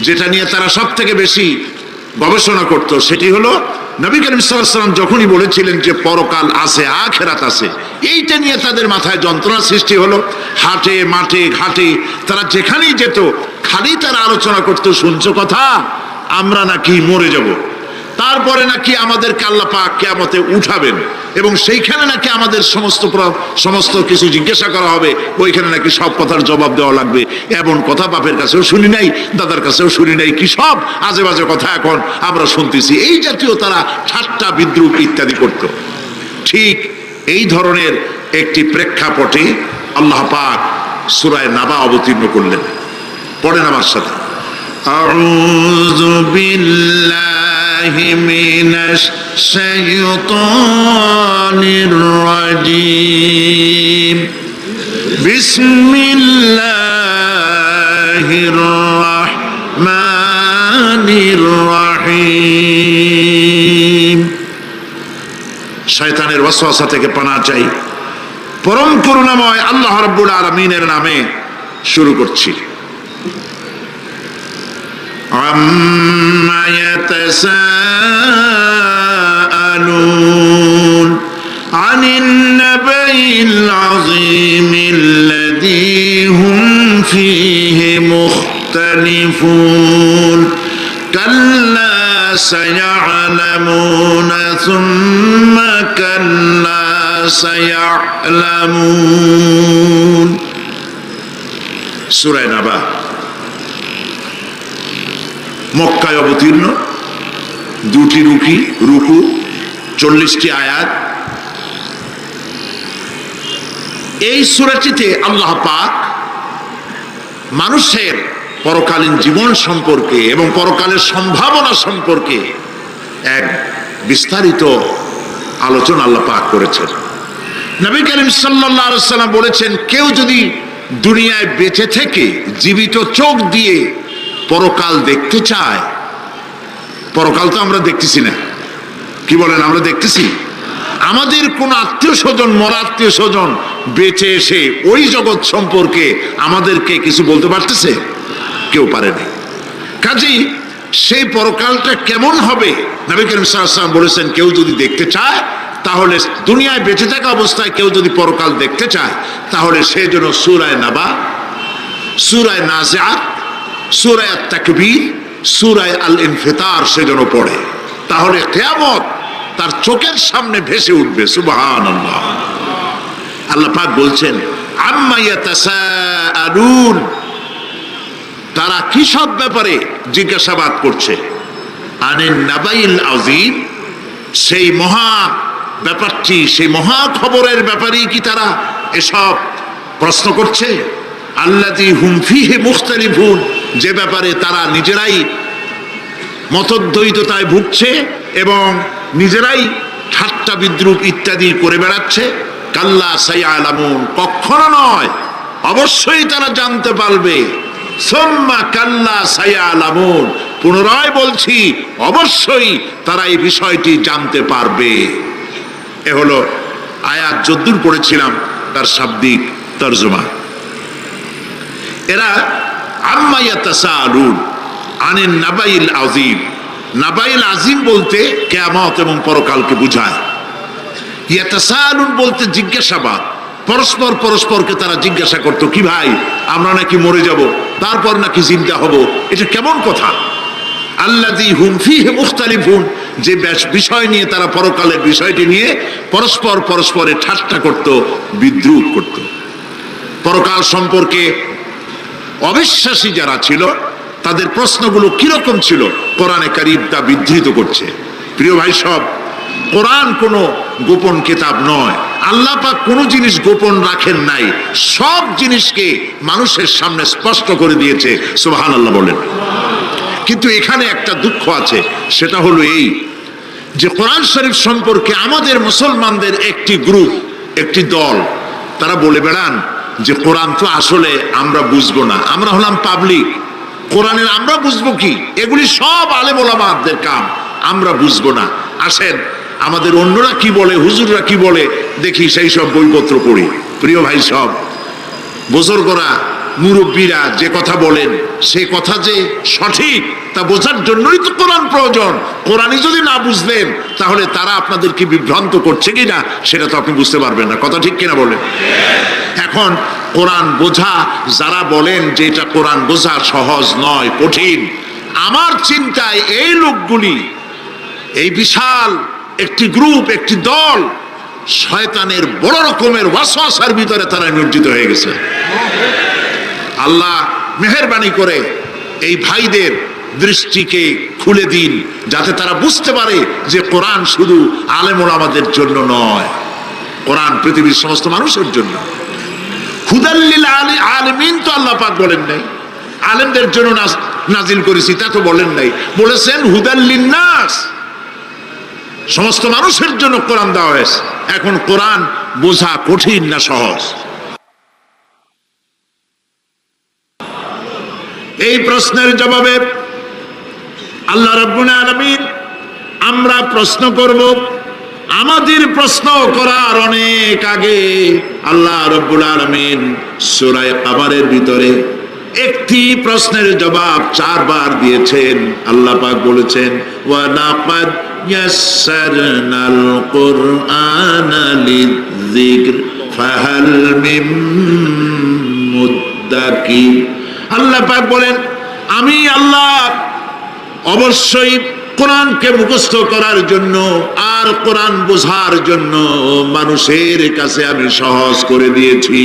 যেটা নিয়ে তারা সব থেকে বেশি গবেষণা করত, সেটি হলো নবী করিম সাল্লাল্লাহু আলাইহি ওয়াসাল্লাম যখনই বলেছিলেন যে পরকাল আছে, আখিরাত আছে, এইটা নিয়ে তাদের মাথায় যন্ত্রণা সৃষ্টি হলো। হাটে মাঠে ঘাটে তারা যেখানেই যেত খালি তারা আলোচনা করতো, শুনছো কথা, আমরা নাকি মরে যাব, তারপরে নাকি আমাদেরকে আল্লাহ পাক কিয়ামতে উঠাবেন এবং সেইখানে নাকি আমাদের সমস্ত কিছু জিজ্ঞাসা করা হবে, ওইখানে নাকি সব কথার জবাব দেওয়া লাগবে। এমন কথা বাপের কাছেও শুনি নাই, দাদার কাছেও শুনি নাই, কি সব আজে বাজে কথা এখন আমরা শুনতেছি। এই জাতীয় তারা ঠাট্টা বিদ্রুপ ইত্যাদি করত। ঠিক এই ধরনের একটি প্রেক্ষাপটে আল্লাহ পাক সূরা নাবা অবতীর্ণ করলেন। পড়েন আমার সাথে, আউযু বিল্লাহি মিনাশ শাইতানির রাজীম, বিসমিল্লাহির রাহমানির রাহিম। শয়তানের ওয়াসওয়াসা থেকে পানাহ চাই। পরম করুণাময় আল্লাহ রাব্বুল আলামিনের নামে শুরু করছি। عما يتساءلون عن النبأ العظيم الذي هم فيه مختلفون كلا سيعلمون ثم كلا سيعلمون। সূরা নাবা মক্কায় অবতীর্ণ, 2টি রুকু, 40টি আয়াত। এই সূরাটিতে আল্লাহ পাক মানুষের পরকালীন জীবন সম্পর্কে এবং পরকালের সম্ভাবনা সম্পর্কে এক বিস্তারিত আলোচনা আল্লাহ পাক করেছেন। নবী করিম সাল্লাল্লাহু আলাইহি ওয়াসাল্লাম বলেছেন, কেউ যদি দুনিয়ায় বেঁচে থেকে জীবিত চোখ দিয়ে পরকাল দেখতে চায়, পরকাল তো আমরা দেখতেছি না, কি বলেন? আমরা দেখতেছি? আমাদের কোন আত্মীয় স্বজন, মরা আত্মীয় স্বজন বেঁচে এসে ওই জগৎ সম্পর্কে আমাদেরকে কিছু বলতে পারতেছে? কেউ পারেনি। কাজেই সেই পরকালটা কেমন হবে, নবী করিম সাল্লাল্লাহু আলাইহি ওয়াসাল্লাম বলেছেন, কেউ যদি দেখতে চায় তাহলে, দুনিয়ায় বেঁচে থাকা অবস্থায় কেউ যদি পরকাল দেখতে চায়, তাহলে সে যেন সূরা নাবা, সূরা নাজিআত, সূরা তাকবীর, সূরা আল ইনফিতার সেজন্য পড়ে। তাহলে কিয়ামত তার চোখের সামনে ভেসে উঠবে। সুবহানাল্লাহ। আল্লাহ পাক বলছেন, আম্মা ইয়াতাসাআলুন, তারা কি সব ব্যাপারে জিজ্ঞাসাবাদ করছে? আনিন নাবাইল আযীম, সেই মহা ব্যাপারটি, সেই মহা খবরের ব্যাপারেই কি তারা এসব প্রশ্ন করছে? আল্লাযী হুম ফীহি মুখতালিফুন, যে ব্যাপারে তারা নিজেরাই মতদ্বৈততায় ভুগছে এবং নিজেরাই ঠাট্টা বিদ্রুপ ইত্যাদি করে বেড়াচ্ছে। কাল্লা সায়ালামুন, কখনো নয়, অবশ্যই তারা জানতে পারবে। সুম্মা কাল্লা সায়ালামুন, পুনরায় বলছি, অবশ্যই তারা এই বিষয়টি জানতে পারবে। এ হলো আয়াত যদ্দূর পড়েছিলাম তার শাব্দিক তর্জমা। এরা আম্মা ইয়াতাসাআলুন আনিন নাবাইল আযীম, নাবাইল আযীম বলতে কিয়ামত এবং পরকালকে বোঝায়। ইয়াতাসাআলুন বলতে জিজ্ঞাসাবাদ, পরস্পর পরস্পরকে তারা জিজ্ঞাসা করতো, কি ভাই আমরা নাকি মরে যাব, তারপর নাকি জিন্দা হব, এটা কেমন কথা? আল্লাযী হুম ফীহি মুখতালিফুন, যে বিষয় নিয়ে তারা পরকালের বিষয়টি নিয়ে পরস্পর পরস্পরে ঠাট্টা করত, বিদ্রুপ করত। পরকাল সম্পর্কে অবিশ্বাসী যারা ছিল তাদের প্রশ্নগুলো কিরকম ছিল কোরআনে কারীম তা বিধৃত করছে। প্রিয় ভাই সব, কোরআন কোনো গোপন কিতাব নয়। আল্লাহ পাক কোনো জিনিস গোপন রাখেন নাই, সব জিনিসকে মানুষের সামনে স্পষ্ট করে দিয়েছে। সুবহানাল্লাহ বলেন। কিন্তু এখানে একটা দুঃখ আছে, সেটা হলো এই যে কোরআন শরীফ সম্পর্কে আমাদের মুসলমানদের একটি গ্রুপ, একটি দল, তারা বলে বেড়ান যে কোরআন তো আসলে আমরা বুঝবো না, আমরা হলাম পাবলিক, কোরআনের আমরা বুঝবো কি, এগুলি সব আলেম ওলামাদের কাম, আমরা বুঝবো না। আসেন আমাদের অন্যরা কি বলে, হুজুররা কি বলে দেখি, সেই সব বইপত্র পড়ি। প্রিয় ভাই সব, বুজুর্গরা মুরব্বীরা যে কথা বলেন সে কথা যে সঠিক তা বোঝার জন্যই তো কোরআন প্রয়োজন। কোরআনই যদি না বুঝলেন তাহলে তারা আপনাদেরকে বিভ্রান্ত করছে কিনা সেটা তো আপনি বুঝতে পারবেন না। কথা ঠিক কিনা বলেন? এখন কোরআন বোঝা যারা বলেন যে এটা কোরআন বোঝা সহজ নয়, কঠিন, আমার চিন্তায় এই লোকগুলি, এই বিশাল একটি গ্রুপ, একটি দল, শয়তানের বড় রকমের ওয়াসওয়াসার ভিতরে তারা নিমজ্জিত হয়ে গেছে। আল্লাহ মেহেরবানি করে এই ভাইদের দৃষ্টিকে খুলে দিন, যাতে তারা বুঝতে পারে যে কোরআন শুধু আলেম ওলামাদের জন্য নয়, কোরআন পৃথিবীর সমস্ত মানুষের জন্য। হুদাল লিল আলামিন তো আল্লাহ পাক বলেন নাই আলেমদের জন্য নাজিল করেছি, তা তো বলেন নাই, বলেছেন হুদাল লিন্নাস, সমস্ত মানুষের জন্য কোরআন দেওয়া হয়েছে। এখন কোরআন বোঝা কঠিন না সহজ? এই প্রশ্নের জবাবে আল্লাহ রাব্বুল আলামিন, আমরা প্রশ্ন করব, আমাদের প্রশ্ন করার অনেক আগে আল্লাহ রাব্বুল আলামিন সূরা কামারের ভিতরে একটি প্রশ্নের জবাব 4 বার দিয়েছেন। আল্লাহ পাক বলেছেন, ওয়া লাকাদ ইয়াসসারনাল কুরআনা লিযিকর ফাহাল মিন মুদ্দাকির। আল্লাহ পাক বলেন, আমি আল্লাহ অবশ্যই কোরআনকে মুখস্থ করার জন্য আর কোরআন বোঝার জন্য মানুষের কাছে আমি সহজ করে দিয়েছি।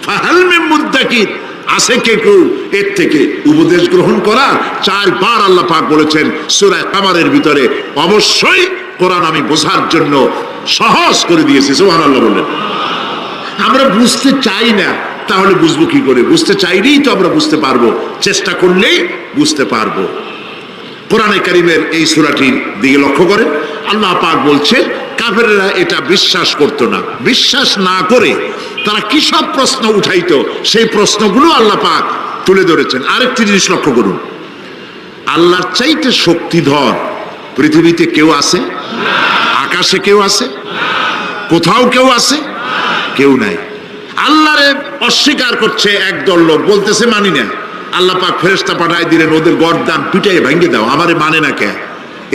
ফাহাল মিন মুদ্দাকির, আছে কে কেউ এর থেকে উপদেশ গ্রহণ করা? 4 বার আল্লাহ পাক বলেছেন সূরা কামারের ভিতরে, অবশ্যই কোরআন আমি বোঝার জন্য সহজ করে দিয়েছি। সুবহানাল্লাহ বলেন। আমরা বুঝতে চাই না, তাহলে বুঝবো কি করে? বুঝতে চাইলেই তো আমরা বুঝতে পারবো, চেষ্টা করলেই বুঝতে পারবো। কোরআনে কারীমের এই সূরাটির দিকে লক্ষ্য করেন, আল্লাহ পাক বলছেন কাফেররা এটা বিশ্বাস করতো না, বিশ্বাস না করে তারা কি সব প্রশ্ন উঠাইতো, সেই প্রশ্নগুলো আল্লাহ পাক তুলে ধরেছেন। আরেকটি জিনিস লক্ষ্য করুন, আল্লাহর চাইতে শক্তিধর পৃথিবীতে কেউ আছে? আকাশে কেউ আছে? কোথাও কেউ আছে? কেউ নাই। আল্লাহরে অস্বীকার করছে একদল লোক, বলতেছে মানি না। আল্লাহ পাক ফেরেশতা পাঠায় দিলেন, ওদের গর্দান পিটাই ভেঙে দাও, আমারে মানে না কে?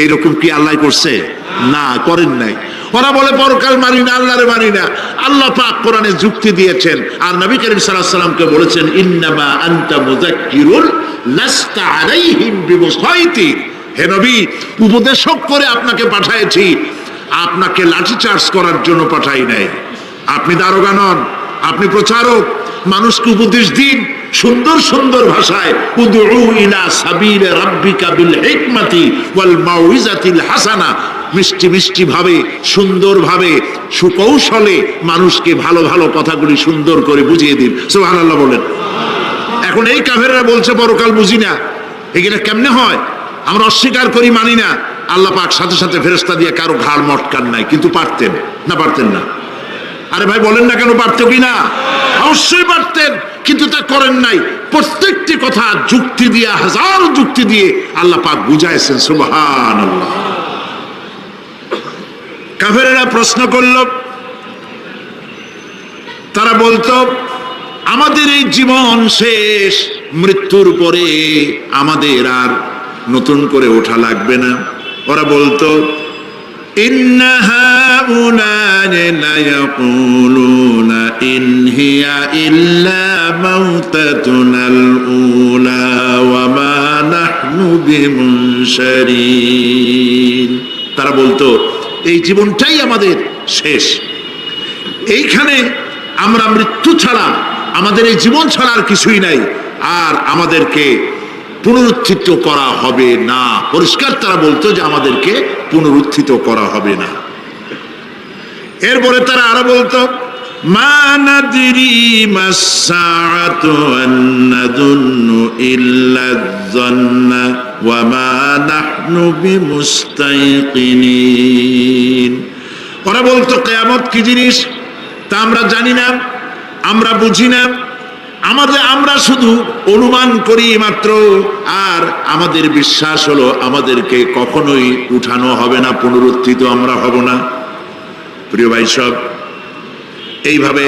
এইরকম কি আল্লাহ করছে? না, করেন নাই। ওরা বলে পরকাল মানি না, আল্লাহরে মানি না। আল্লাহ পাক কোরআনে যুক্তি দিয়েছেন, আর নবী করিম সাল্লাল্লাহু আলাইহি সাল্লামকে বলেছেন, ইন্নামা আনতা মুযাক্কিরুন লাস্তা আলাইহিম বিমুসাইতির। হে নবী, উপদেশক করে আপনাকে পাঠিয়েছি, আপনাকে লাঠিচার্জ করার জন্য পাঠাই নাই। আপনি দারোগা নন, আপনি প্রচারক, মানুষকে উপদেশ দিন সুন্দর সুন্দর ভাষায়। উদউ ইলা সাবিলি রাব্বিকা বিল হিকমাতি ওয়াল মাউইজাতিল হাসানা, মিষ্টি মিষ্টি ভাবে, সুন্দর ভাবে, সুকৌশলে মানুষকে ভালো ভালো কথাগুলি সুন্দর করে বুঝিয়ে দিন। সুবহানাল্লাহ বলেন। এখন এই কাফেররা বলছে পরকাল বুঝি না, এগুলা কেমনে হয়? আমরা অস্বীকার করি, মানি না। আল্লাহ পাক সাথে সাথে ফেরেশতা দিয়ে কারো ঘাড় মটকান নাই, কিন্তু পারতেন না? পারতেন না? আরে ভাই বলেন না কেন, পারতেন কি না? অবশ্যই পারতেন, কিন্তু তা করেন নাই। প্রত্যেকটি কথা যুক্তি দিয়ে, হাজারো যুক্তি দিয়ে আল্লাহ পাক বুঝাইছেন। সুবহানাল্লাহ। কাফেরেরা প্রশ্ন করল, তারা বলতো আমাদের এই জীবন শেষ, মৃত্যুর পরে আমাদের আর নতুন করে ওঠা লাগবে না। ওরা বলতো ইন্না হাউলানি লায়াকুলুনা ইন হিয়া ইল্লা মাউতাতুনাল উলা ওয়া মা নাহনু বিমুনশারিন। তারা বলতো এই জীবনটাই আমাদের শেষ, এইখানে আমরা মৃত্যু ছাড়া, আমাদের এই জীবন ছাড়া আর কিছুই নাই, আর আমাদেরকে পুনরুত্থিত করা হবে না। পরিষ্কার তারা বলতো যে আমাদেরকে পুনরুত্থিত করা হবে না। এরপরে তারা আরো বলতো মা নাদরি মাসসাআতু ওয়ান নাযুন্নু ইল্লা যান্না ওয়া মা নাহনু বিমুস্তাইকিনিন। ওরা বলতো কিয়ামত কি জিনিস তা আমরা জানি না, আমরা বুঝি না, আমরা শুধু অনুমান করি মাত্র, আর আমাদের বিশ্বাস হলো আমাদেরকে কখনোই উঠানো হবে না, পুনরুত্থিত আমরা হব না। প্রিয় ভাই সব, এইভাবে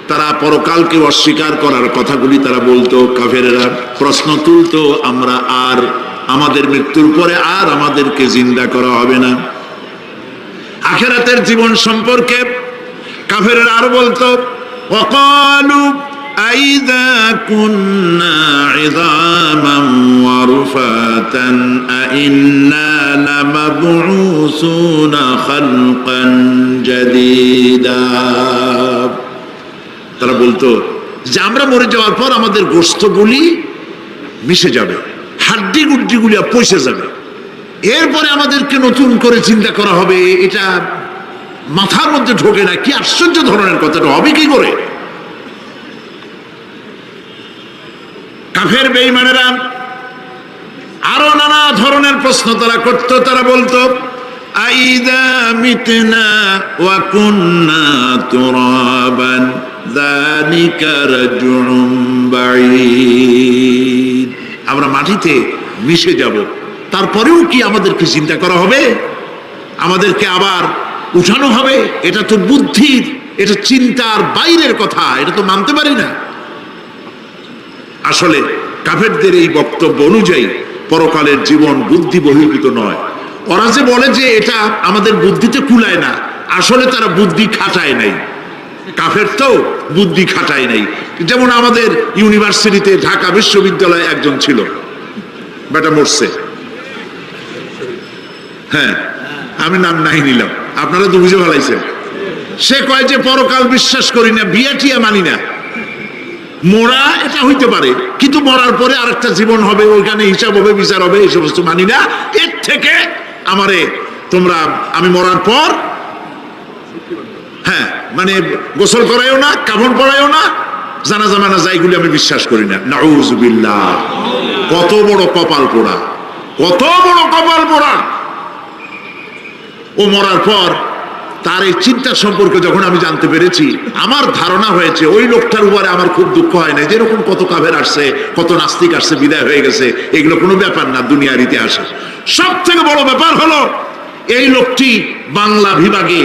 তারা পরকালকে অস্বীকার করার কথাগুলি তারা বলতো। কাফেরেরা প্রশ্ন তুলতো আমরা আর আমাদের মৃত্যুর পরে আর আমাদেরকে জিন্দা করা হবে না। আখিরাতের জীবন সম্পর্কে কাফেরেরা আর বলতো ওয়াকালু আইযা কুন্না ইযামান ওয়া রুফাতান আইন্না লামাবউসুনা খালকান জাদীদা। তারা বলতো যে আমরা মরে যাওয়ার পর আমাদের গোশতগুলি মিশে যাবে, হাড্ডি গুড্ডিগুলি পচে যাবে, এরপরে আমাদেরকে নতুন করে চিন্তা করা হবে। এটা মাথার মধ্যে ঢোকে না, কি আশ্চর্য ধরনের কথাটা হবে কি করে। কাফের বেঈমানেরা আরো নানা ধরনের প্রশ্ন তারা করত। তারা বলতো আইদা মিতনা ওয়া কুন্না তুরাবান যালিকা রাজউন বাঈদ। আমরা মাটিতে মিশে যাব, তারপরেও কি আমাদেরকে চিন্তা করা হবে, আমাদেরকে আবার উঠানো হবে? এটা তো বুদ্ধির, এটা চিন্তার বাইরের কথা, এটা তো মানতে পারি না। আসলে কাফেরদের এই বক্তব্য অনুযায়ী পরকালের জীবন বুদ্ধি বহির্ভূত নয়। ওরা যে বলে যে এটা আমাদের বুদ্ধিতে কুলায় না, আসলে তারা বুদ্ধি খাটায় নাই। কাফের তো বুদ্ধি খাটায় নাই। যেমন আমাদের ইউনিভার্সিটিতে ঢাকা বিশ্ববিদ্যালয়ে একজন ছিল, বেটা মরছে, হ্যাঁ আমি নাম নাই নিলাম, আপনারা তো বুঝে ফেলাইছেন। সে কয় যে পরকাল বিশ্বাস করি না, বিয়া টিয়া মানি না, মরা এটা হইতে পারে কিন্তু মরার পরে আরেকটা জীবন হবে, ওইখানে হিসাব হবে, বিচার হবে, এই সমস্ত মানি না। এর থেকে আমারে তোমরা, আমি মরার পর হ্যাঁ মানে গোসল করাইও না, কাফন পরাইও না, জানাজা মানাজা এগুলি আমি বিশ্বাস করি না। নাউযুবিল্লাহ। কত বড় কপাল পোড়া, কত বড় কপাল পোড়া। ও মরার পর তার এই চিন্তা সম্পর্কে যখন আমি জানতে পেরেছি, আমার ধারণা হয়েছে ওই লোকটার উপরে আমার খুব দুঃখ হয় না। যেরকম কত কাফের আসছে, কত নাস্তিক আসছে, বিদায় হয়ে গেছে, এগুলো কোনো ব্যাপার না দুনিয়ার ইতিহাসে। সব থেকে বড় ব্যাপার হলো এই লোকটি বাংলা বিভাগে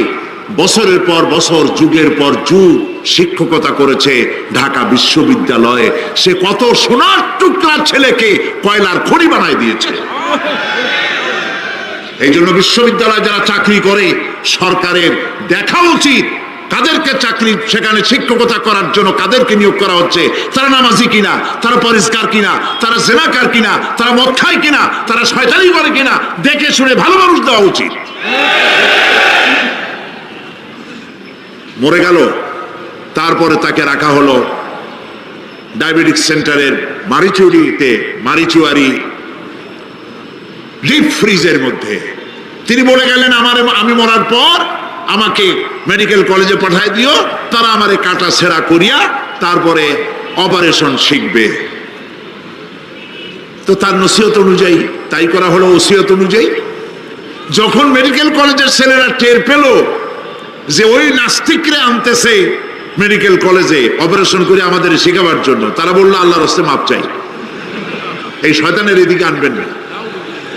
বছরের পর বছর, যুগের পর যুগ শিক্ষকতা করেছে ঢাকা বিশ্ববিদ্যালয়ে। সে কত সোনার টুকরার ছেলেকে কয়লার খনি বানায় দিয়েছে। এই জন্য বিশ্ববিদ্যালয়ে যারা চাকরি করে সরকারের দেখা উচিত কাদেরকে চাকরি, সেখানে শিক্ষকতা করার জন্য কাদেরকে নিয়োগ করা হচ্ছে, তারা নামাজি কিনা, তারা পরিষ্কার কিনা, তারা জেনাকার কিনা, তারা মদ খায় কিনা, তারা শয়তানি করে কিনা, দেখে শুনে ভালো মানুষ দেওয়া উচিত। মরে গেল, তারপরে তাকে রাখা হলো ডায়াবেটিক সেন্টারের মারিচুয়ারি ডিপ ফ্রিজের মধ্যে। তিনি বলে গেলেন আমি মরার পর আমাকে মেডিকেল কলেজে পাঠায় দিও, তারা আমারে কাটা ছেঁড়া করিয়া তারপরে অপারেশন শিখবে। তো তার নসিহত অনুযায়ী তাই করা হলো, ওসিয়ত অনুযায়ী। যখন মেডিকেল কলেজের ছেলেরা টের পেল যে ওই নাস্তিকরে আনতেছে মেডিকেল কলেজে অপারেশন করে আমাদের শেখাবার জন্য, তারা বললো আল্লাহর রাস্তায় মাপ চাই, এই শয়তানের এদিকে আনবেন না।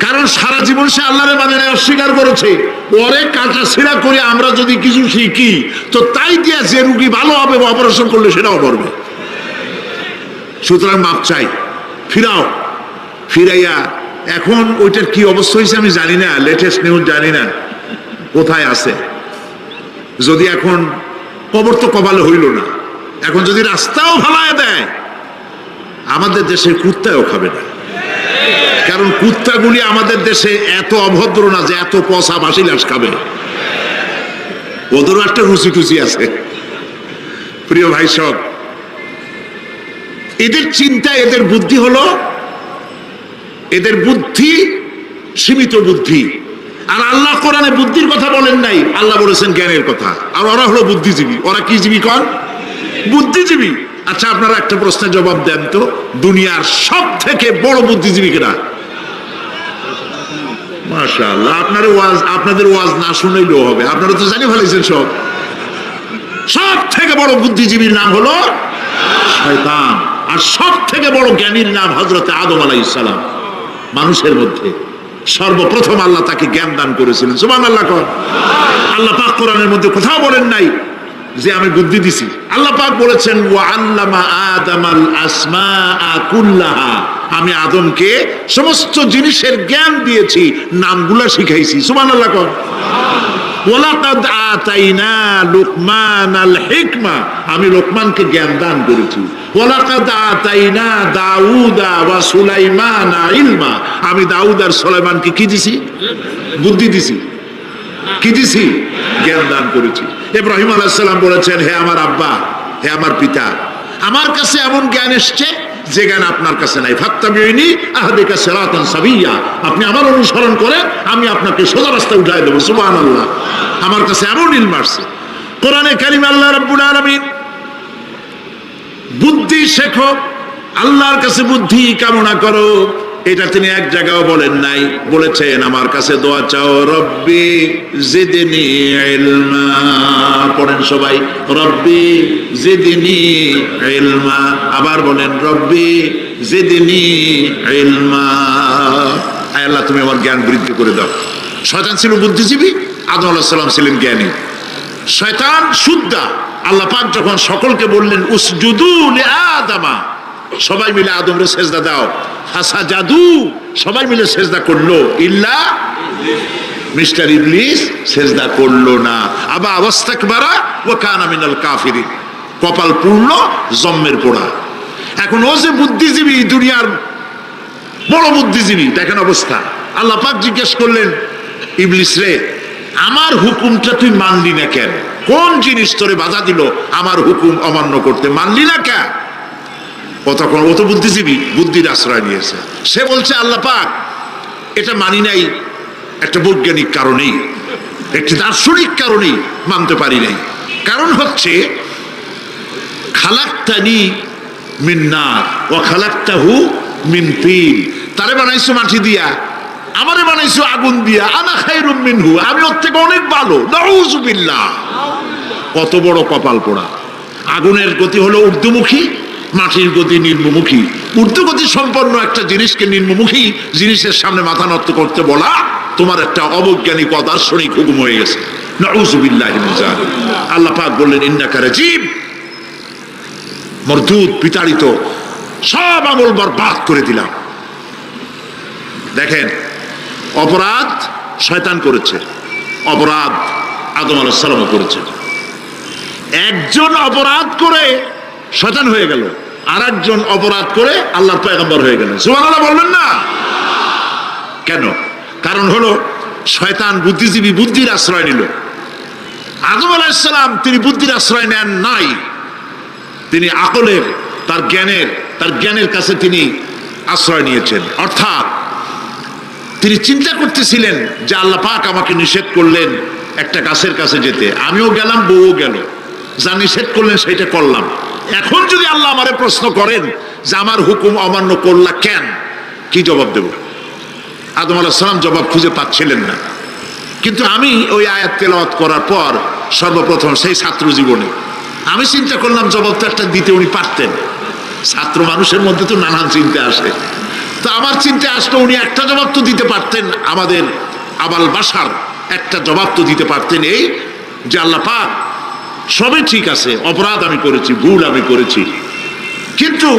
কারণ সারা জীবন সে আল্লাহরে মানে নাই, অস্বীকার করেছে। পরে কাটা ছিঁড়া করে আমরা যদি কিছু শিখি তো তাই দিয়া যে রুগী ভালো হবে বা অপারেশন করলে সেটাও করবে। সুতরাং মাপ চাই, ফিরাও। ফিরাইয়া এখন ওইটার কি অবস্থা হয়েছে আমি জানি না, লেটেস্ট নিউজ জানি না কোথায় আছে। যদি এখন কবর তো কপালে হইল না, এখন যদি রাস্তাও ভালায় দেয় আমাদের দেশের কুত্তাও খাবে না। কারণ কুত্তাগুলি আমাদের দেশে এত অভদ্র না যে এত পচা বাসি লাশ খাবে, ওদেরও একটা রুচি টুচি আছে। প্রিয় ভাই সব, এদের চিন্তা, এদের বুদ্ধি হলো, এদের বুদ্ধি সীমিত বুদ্ধি। আর আল্লাহ কোরআনে বুদ্ধির কথা বলেন নাই, আল্লাহ বলেছেন জ্ঞানের কথা। আর ওরা হলো বুদ্ধিজীবী। ওরা কি জীবী কন? বুদ্ধিজীবী। আচ্ছা, আপনারা একটা প্রশ্নের জবাব দেন তো, দুনিয়ার সব থেকে বড় বুদ্ধিজীবী কেনা? মাশাআল্লাহ, আপনাদের ওয়াজ না শুনলেও হবে, আপনারা তো জানি ফেলেছেন সব। সব থেকে বড় বুদ্ধিজীবীর নাম হলো শয়তান। আর সব থেকে বড় জ্ঞানীর নাম হযরত আদম আলাইহিস সালাম। মানুষের মধ্যে সর্বপ্রথম আল্লাহ তাকে জ্ঞান দান করেছিলেন। সুবহানাল্লাহ। আল্লাহ পাক কোরআনের মধ্যে কোথাও বলেন নাই যে আমি বুদ্ধি দিছি। আল্লাহ পাক বলেছেন ওয়া আল্লামা আদামাল আসমাআ কুল্লাহা, আমি আদমকে সমস্ত জিনিসের জ্ঞান দিয়েছি, নামগুলা শিখাইছি। সুবহানাল্লাহ। ওয়ালাকাদ আতাইনা লুকমানাল হিকমা, আমি লোকমানকে জ্ঞান দান করেছি। ওয়ালাকাদ আতাইনা দাউদা ওয়া সুলাইমানা ইলমা, আমি দাউদ আর সুলাইমানকে কি দিছি? বুদ্ধি দিছি। কি দিছি? জ্ঞান দান করেছি। ইব্রাহিম আলাইহিস সালাম বলেছেন, হে আমার আব্বা, হে আমার পিতা, আমার কাছে এমন জ্ঞান এসছে যে জ্ঞান আপনার কাছে নাই। ফাত্তাবিউনি আহদিকা সিরাতান সাবিয়্যা, আপনি আমার অনুসরণ করেন, আমি আপনাকে সোজা রাস্তায় উঠাই দেব। সুবহানাল্লাহ। আমার কাছে এমন ইলম আসছে। কোরআনে কারীম আল্লাহ রাব্বুল আলামিন বুদ্ধি শেখো, আল্লাহর কাছে বুদ্ধি কামনা করো, এটা তিনি এক জায়গাও বলেন নাই। বলেছেন আমার কাছে দোয়া চাও, রব্বি জিদনি ইলমা। পড়েন সবাই, রব্বি জিদনি ইলমা। আবার বলেন, রব্বি জিদনি ইলমা। আয় আল্লাহ, তুমি আমার জ্ঞান বৃদ্ধি করে দাও। শয়তান ছিল বুদ্ধিজীবী, আদম আলাইহিস সালাম ছিলেন জ্ঞানী। শয়তান সুদ্দা। আল্লাহ পাক যখন সকলকে বললেন উসজুদু লিআদামা, সবাই মিলে আদমরে সেজদা দাও, ফাসাজাদু, সবাই মিলে সেজদা করলো, ইল্লা মিস্টার ইবলিস সেজদা করলো না। আবা ওয়াস্তাকবারা ওয়া কানা মিনাল কাফিরিন, কপাল পূর্ণ, জম্মের পোড়া। এখন ও যে বুদ্ধিজীবী, দুনিয়ার বড় বুদ্ধিজীবী, দেখেন অবস্থা। আল্লাহ পাক জিজ্ঞেস করলেন, ইবলিস রে, আমার হুকুমটা তুই মানলি না কেন? কোন জিনিস তোরে বাধা দিল আমার হুকুম অমান্য করতে? মানলি না কেন? তখন ও তো বুদ্ধিজীবী, বুদ্ধির আশ্রয় নিয়েছে। সে বলছে, আল্লাহ পাক, এটা মানি নাই একটা বৈজ্ঞানিক কারণেই, একটি দার্শনিক কারণেই মানতে পারি নাই। কারণ হচ্ছে খালাকতানি মিন নার ওয়া খালাকতাহু মিন তিন, তারে বানাইছো মাটি দিয়া, আমারে বানাইছো আগুন দিয়া, আনা খায়রুম মিনহু, আমি ওর থেকে অনেক ভালো। নাউযুবিল্লাহ। কত বড় কপাল পোড়া। আগুনের গতি হলো ঊর্ধ্বমুখী, মাটির গতি নিম্নমুখী। ঊর্ধ্বগতি সম্পন্ন একটা জিনিসকে নিম্নমুখী জিনিসের সামনে মাথা নত করতে বলা তোমার একটা অবৈজ্ঞানিক অদার্শনিক হুকুম হয়ে গেছে। নাউযুবিল্লাহি মিন যালিক। আল্লাহ পাক বললেন, ইন্নাকা রাজীব, মরদুদ, বিতাড়িত, সব আমল বরবাদ করে দিলাম। দেখেন, অপরাধ শয়তান করেছে, অপরাধ আদম আলাইহিস সালাম করেছে। একজন অপরাধ করে শয়তান হয়ে গেল, আর একজন অপরাধ করে আল্লাহর পয়গম্বর হয়ে গেল। সুবহানাল্লাহ বলবেন না কেন? কারণ হলো শয়তান বুদ্ধিজীবী, বুদ্ধির আশ্রয় নিল। আদম আলাইহিস সালাম তিনি বুদ্ধির আশ্রয় নেন নাই, তিনি আকলের, তার জ্ঞানের কাছে তিনি আশ্রয় নিয়েছেন। অর্থাৎ তিনি চিন্তা করতেছিলেন যে আল্লাহ পাক আমাকে নিষেধ করলেন একটা গাছের কাছে যেতে, আমিও গেলাম, বউও গেল, যা নিষেধ করলেন সেটা করলাম। এখন যদি আল্লাহ আমারে প্রশ্ন করেন যে আমার হুকুম অমান্য করলা কেন, কি জবাব দেব? আদম আলাইহিস সালাম জবাব খুঁজে পাচ্ছিলেন না। কিন্তু আমি ওই আয়াত তেলাওয়াত করার পর সর্বপ্রথম সেই ছাত্র জীবনে আমি চিন্তা করলাম জবাব তো একটা দিতে উনি পারতেন। ছাত্র মানুষের মধ্যে তো নানান চিন্তা আসে। তো আমার চিন্তা আসলো উনি একটা জবাব তো দিতে পারতেন, আমাদের আবাল বাসার একটা জবাব তো দিতে পারতেন, এই যে আল্লাহ পাক সবই ঠিক আছে, অপরাধ আমি করেছি, ভুল আমি করেছি, কিন্তু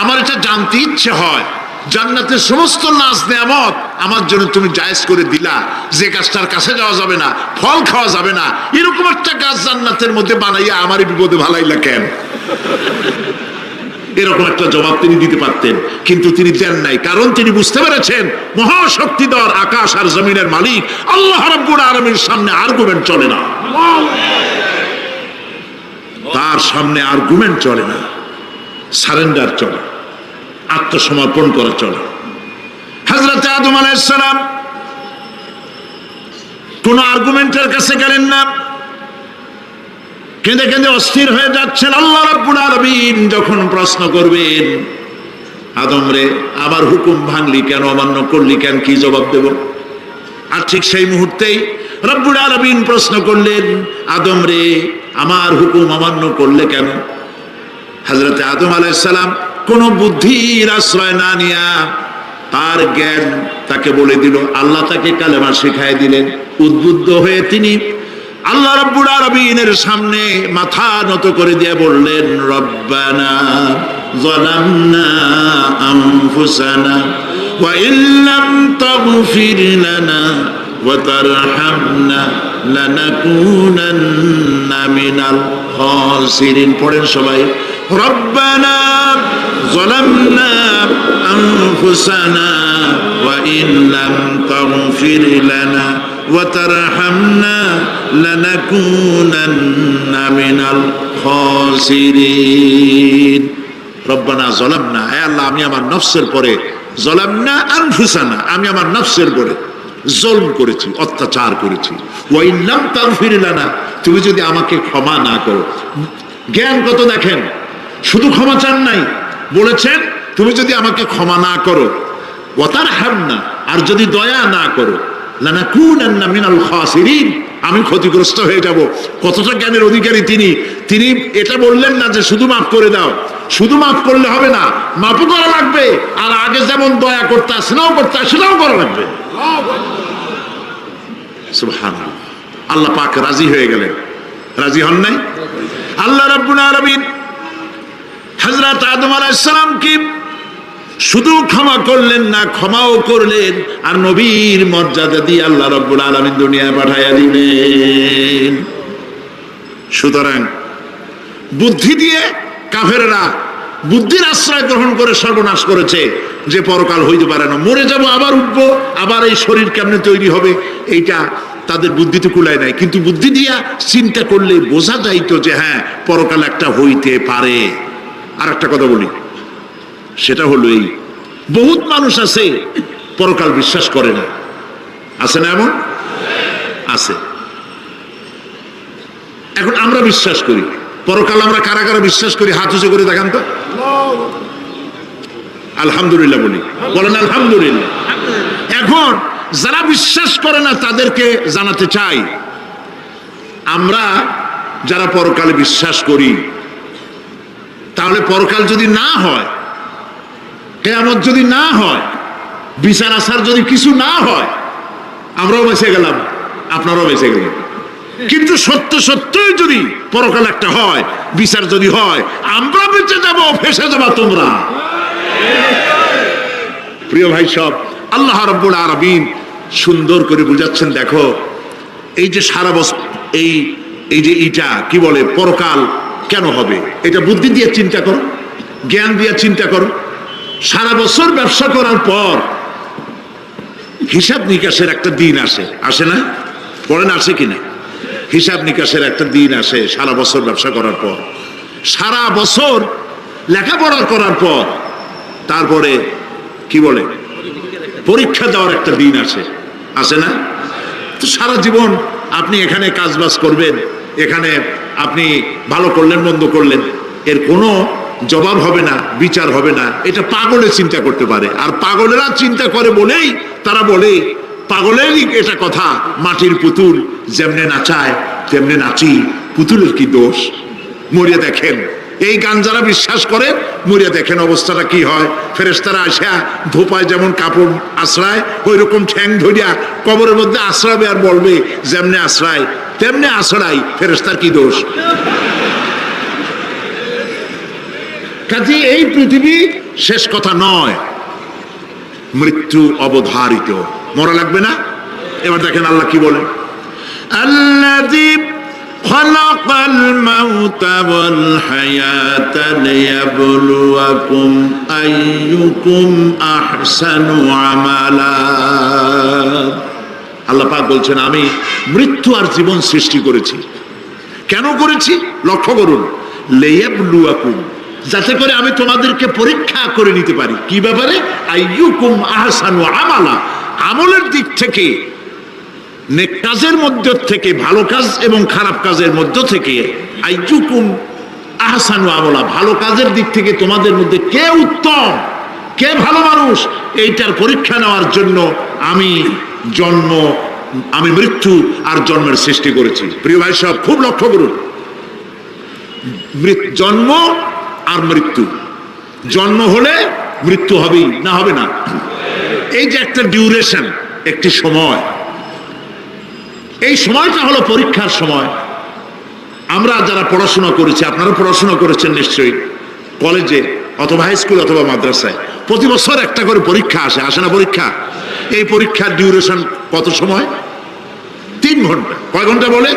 আমার এটা জানতে ইচ্ছে হয় জান্নাতের সমস্ত নাজ নেয়ামত আমার জন্য তুমি জায়েজ করে দিলা, যে গাছটার কাছে যাওয়া যাবে না, ফল খাওয়া যাবে না, এরকম একটা গাছ জান্নাতের মধ্যে বানাইয়া আমারই বিপদে ভালাইলা কেন? এরকম একটা জবাব তিনি দিতে পারতেন, কিন্তু তিনি দেন নাই, কারণ তিনি বুঝতে পেরেছেন মহাশক্তিধর আকাশ আর জমিনের মালিক আল্লাহ রাব্বুল আলামিনের সামনে আর্গুমেন্ট চলে না, তার সামনে আর্গুমেন্ট চলে না, সারেন্ডার চলে, আত্মসমর্পণ করা চলে। হযরত আদম আলাইহিস সালাম কোন আর্গুমেন্টের কাছে গেলেন না, কেঁদে কেঁদে অস্থির হয়ে যাচ্ছেন। আল্লাহ রাব্বুল আলামিন যখন প্রশ্ন করবেন, আদম রে আমার হুকুম ভাঙলি কেন, অমান্য করলি কেন, কি জবাব দেব? আর ঠিক সেই মুহূর্তেই রব্বুল আলামিন প্রশ্ন করলেন, আদম রে আমার হুকুম অমান্য করলে কেন? হযরত আদম আলাইহিস সালাম কোন বুদ্ধির আশ্রয় না নিয়া তার জ্ঞান তাকে বলে দিল, আল্লাহ তাকে কালেমা শিখাই দিলেন। উদ্বুদ্ধ হয়ে তিনি আল্লাহ রাব্বুল আলামিনের সামনে মাথা নত করে দিয়ে বললেন, রব্বানা যালামনা আনফুসানা ওয়া ইল্লাম তাগফির লানা ওয়া তারহামনা লানাকুনান্না মিনাল খাসিরিন। পড়েন সবাই, রব্বানা যালামনা আনফুসানা ওয়া ইল্লাম তাগফির লানা ওয়া তারহামনা লানাকুনান্না মিনাল খাসিরিন। রব্বানা যালামনা, হে আল্লাহ আমি আমার নফসের পরে, যালামনা আনফুসানা আমি আমার নফসের পরে জুলম করেছি, অত্যাচার করেছি। ওয়া ইল্লাম তাগফির লানা, তুমি যদি আমাকে ক্ষমা না করো। জ্ঞান কত দেখেন, শুধু ক্ষমা চান নাই, বলেছেন তুমি যদি আমাকে ক্ষমা না করো, ওয়া তারহামনা আর যদি দয়া না করো, লানাকুনান্না মিনাল খাসিরিন আমি ক্ষতিগ্রস্ত হয়ে যাব। কতটা জ্ঞানের অধিকারী তিনি! তিনি এটা বললেন না যে শুধু মাফ করে দাও, শুধু মাফ করলে হবে না, মাফও করা লাগবে, আর আগে যেমন দয়া করতে সেটাও করতে সেটাও করা লাগবে। সুবহানাল্লাহ, আল্লাহ পাক রাজি হয়ে গেলেন। রাজি হন নাই? আল্লাহ রাব্বুল আলামিন হযরত আদম আলাইহিস সালাম কি শুধু ক্ষমা করলেন না, ক্ষমাও করলেন, আর নবীর মর্যাদা দিয়ে আল্লাহ রাব্বুল আলামিন দুনিয়ায় পাঠাইয়া দিলেন। সুতরাং বুদ্ধি দিয়ে কাফেররা বুদ্ধির আশ্রয় গ্রহণ করে সর্বনাশ করেছে, যে পরকাল হইতে পারে না, মরে যাব আবার উঠবো, আবার এই শরীর কেমনে তৈরি হবে, এইটা তাদের বুদ্ধিতে কুলায় নাই। কিন্তু বুদ্ধি দিয়া চিন্তা করলে বোঝা যাইতো যে হ্যাঁ পরকাল একটা হইতে পারে। আর একটা কথা বলি, সেটা হলো এই, বহুত মানুষ আছে পরকাল বিশ্বাস করে না, আছে না? এমন আছে। এখন আমরা বিশ্বাস করি পরকাল, আমরা কারা কারা বিশ্বাস করি হাত উঁচু করে দেখান তো। আলহামদুলিল্লাহ বলি, বলেন আলহামদুলিল্লাহ। এখন যারা বিশ্বাস করে না তাদেরকে জানাতে চাই, আমরা যারা পরকালে বিশ্বাস করি, তাহলে পরকাল যদি না হয়, কিয়ামত যদি না হয়, বিচার আচার যদি কিছু না হয়, আমরাও বেঁচে গেলাম, আপনারাও বেঁচে গেলেন। কিন্তু সত্য সত্যই যদি পরকাল একটা হয়, বিচার যদি হয়, আমরা বেঁচে যাব, ফেসে যাবা তোমরা। প্রিয় ভাই সব, আল্লাহ রাব্বুল আলামিন সুন্দর করে বুঝাচ্ছেন। দেখো এই যে সারা বছর এই যে এটা কি বলে পরকাল কেন হবে, এটা বুদ্ধি দিয়ে চিন্তা করো, জ্ঞান দিয়ে চিন্তা করো। সারা বছর ব্যবসা করার পর হিসাব নিকাশের একটা দিন আসে, আসে না? বলেন আসে কিনা? হিসাব নিকাশের একটা দিন আসে সারা বছর ব্যবসা করার পর, সারা বছর লেখাপড়া করার পর, তারপরে কি বলে পরীক্ষা দেওয়ার একটা দিন আসে, আসে না? তো সারা জীবন আপনি এখানে কাজবাজ করবেন, এখানে আপনি ভালো করলেন মন্দ করলেন, এর কোনো জবাব হবে না, বিচার হবে না। এটা পাগলে চিন্তা করতে পারে, আর পাগলেরা চিন্তা করে বলেই তারা বলে, পাগলেরই এটা কথা, মাটির পুতুল যেমনে নাচায় তেমনে নাচি, পুতুলের কি দোষ? মরিয়া দেখেন এই গান যারা বিশ্বাস করে মরিয়া দেখেন অবস্থাটা কি হয়। ফেরেশতারা আসা ধোপায় যেমন কাপড় আশ্রায় ওই রকম ঠ্যাং ধরিয়া কবরের মধ্যে আশ্রাবে আর বলবে যেমনে আশ্রায় তেমনি আশ্রাই, ফেরেশতার কি দোষ? কাজে এই পৃথিবী শেষ কথা নয়, মৃত্যু অবধারিত, মরা লাগবে না। এবার দেখেন আল্লাহ কি বলেন, আল্লাযী খালাকাল মাউতা ওয়াল হায়াতা লিয়াবলুয়াকুম আইয়ুকুম আহসানু আমালা। আল্লাহ পাক বলছেন আমি মৃত্যু আর জীবন সৃষ্টি করেছি। কেন করেছি লক্ষ্য করুন, লিয়াবলুয়াকুম, যাতে করে আমি তোমাদেরকে পরীক্ষা করে নিতে পারি। কি ব্যাপারে? আইয়ুকুম আহসানু আমালা, আমলের দিক থেকে, নেক কাজের মধ্য থেকে, ভালো কাজ এবং খারাপ কাজের মধ্য থেকে, আইয়ুকুম আহসানু আমালা, ভালো কাজের দিক থেকে তোমাদের মধ্যে কে উত্তম, কে ভালো মানুষ, এইটার পরীক্ষা নেওয়ার জন্য আমি মৃত্যু আর জন্মের সৃষ্টি করেছি। প্রিয় ভাই সব খুব লক্ষ্য করুন, জন্ম আর মৃত্যু, জন্ম হলে মৃত্যু হবেই, না হবে না? এই যে একটা ডিউরেশন, একটি সময়, এই সময়টা হলো পরীক্ষার সময়। আমরা যারা পড়াশোনা করেছি, আপনারা পড়াশোনা করেছেন নিশ্চয়ই, কলেজে অথবা হাই স্কুল অথবা মাদ্রাসায় প্রতি বছর একটা করে পরীক্ষা আসে না পরীক্ষা? এই পরীক্ষার ডিউরেশন কত সময়? 3 ঘন্টা। কয় ঘন্টা বলে?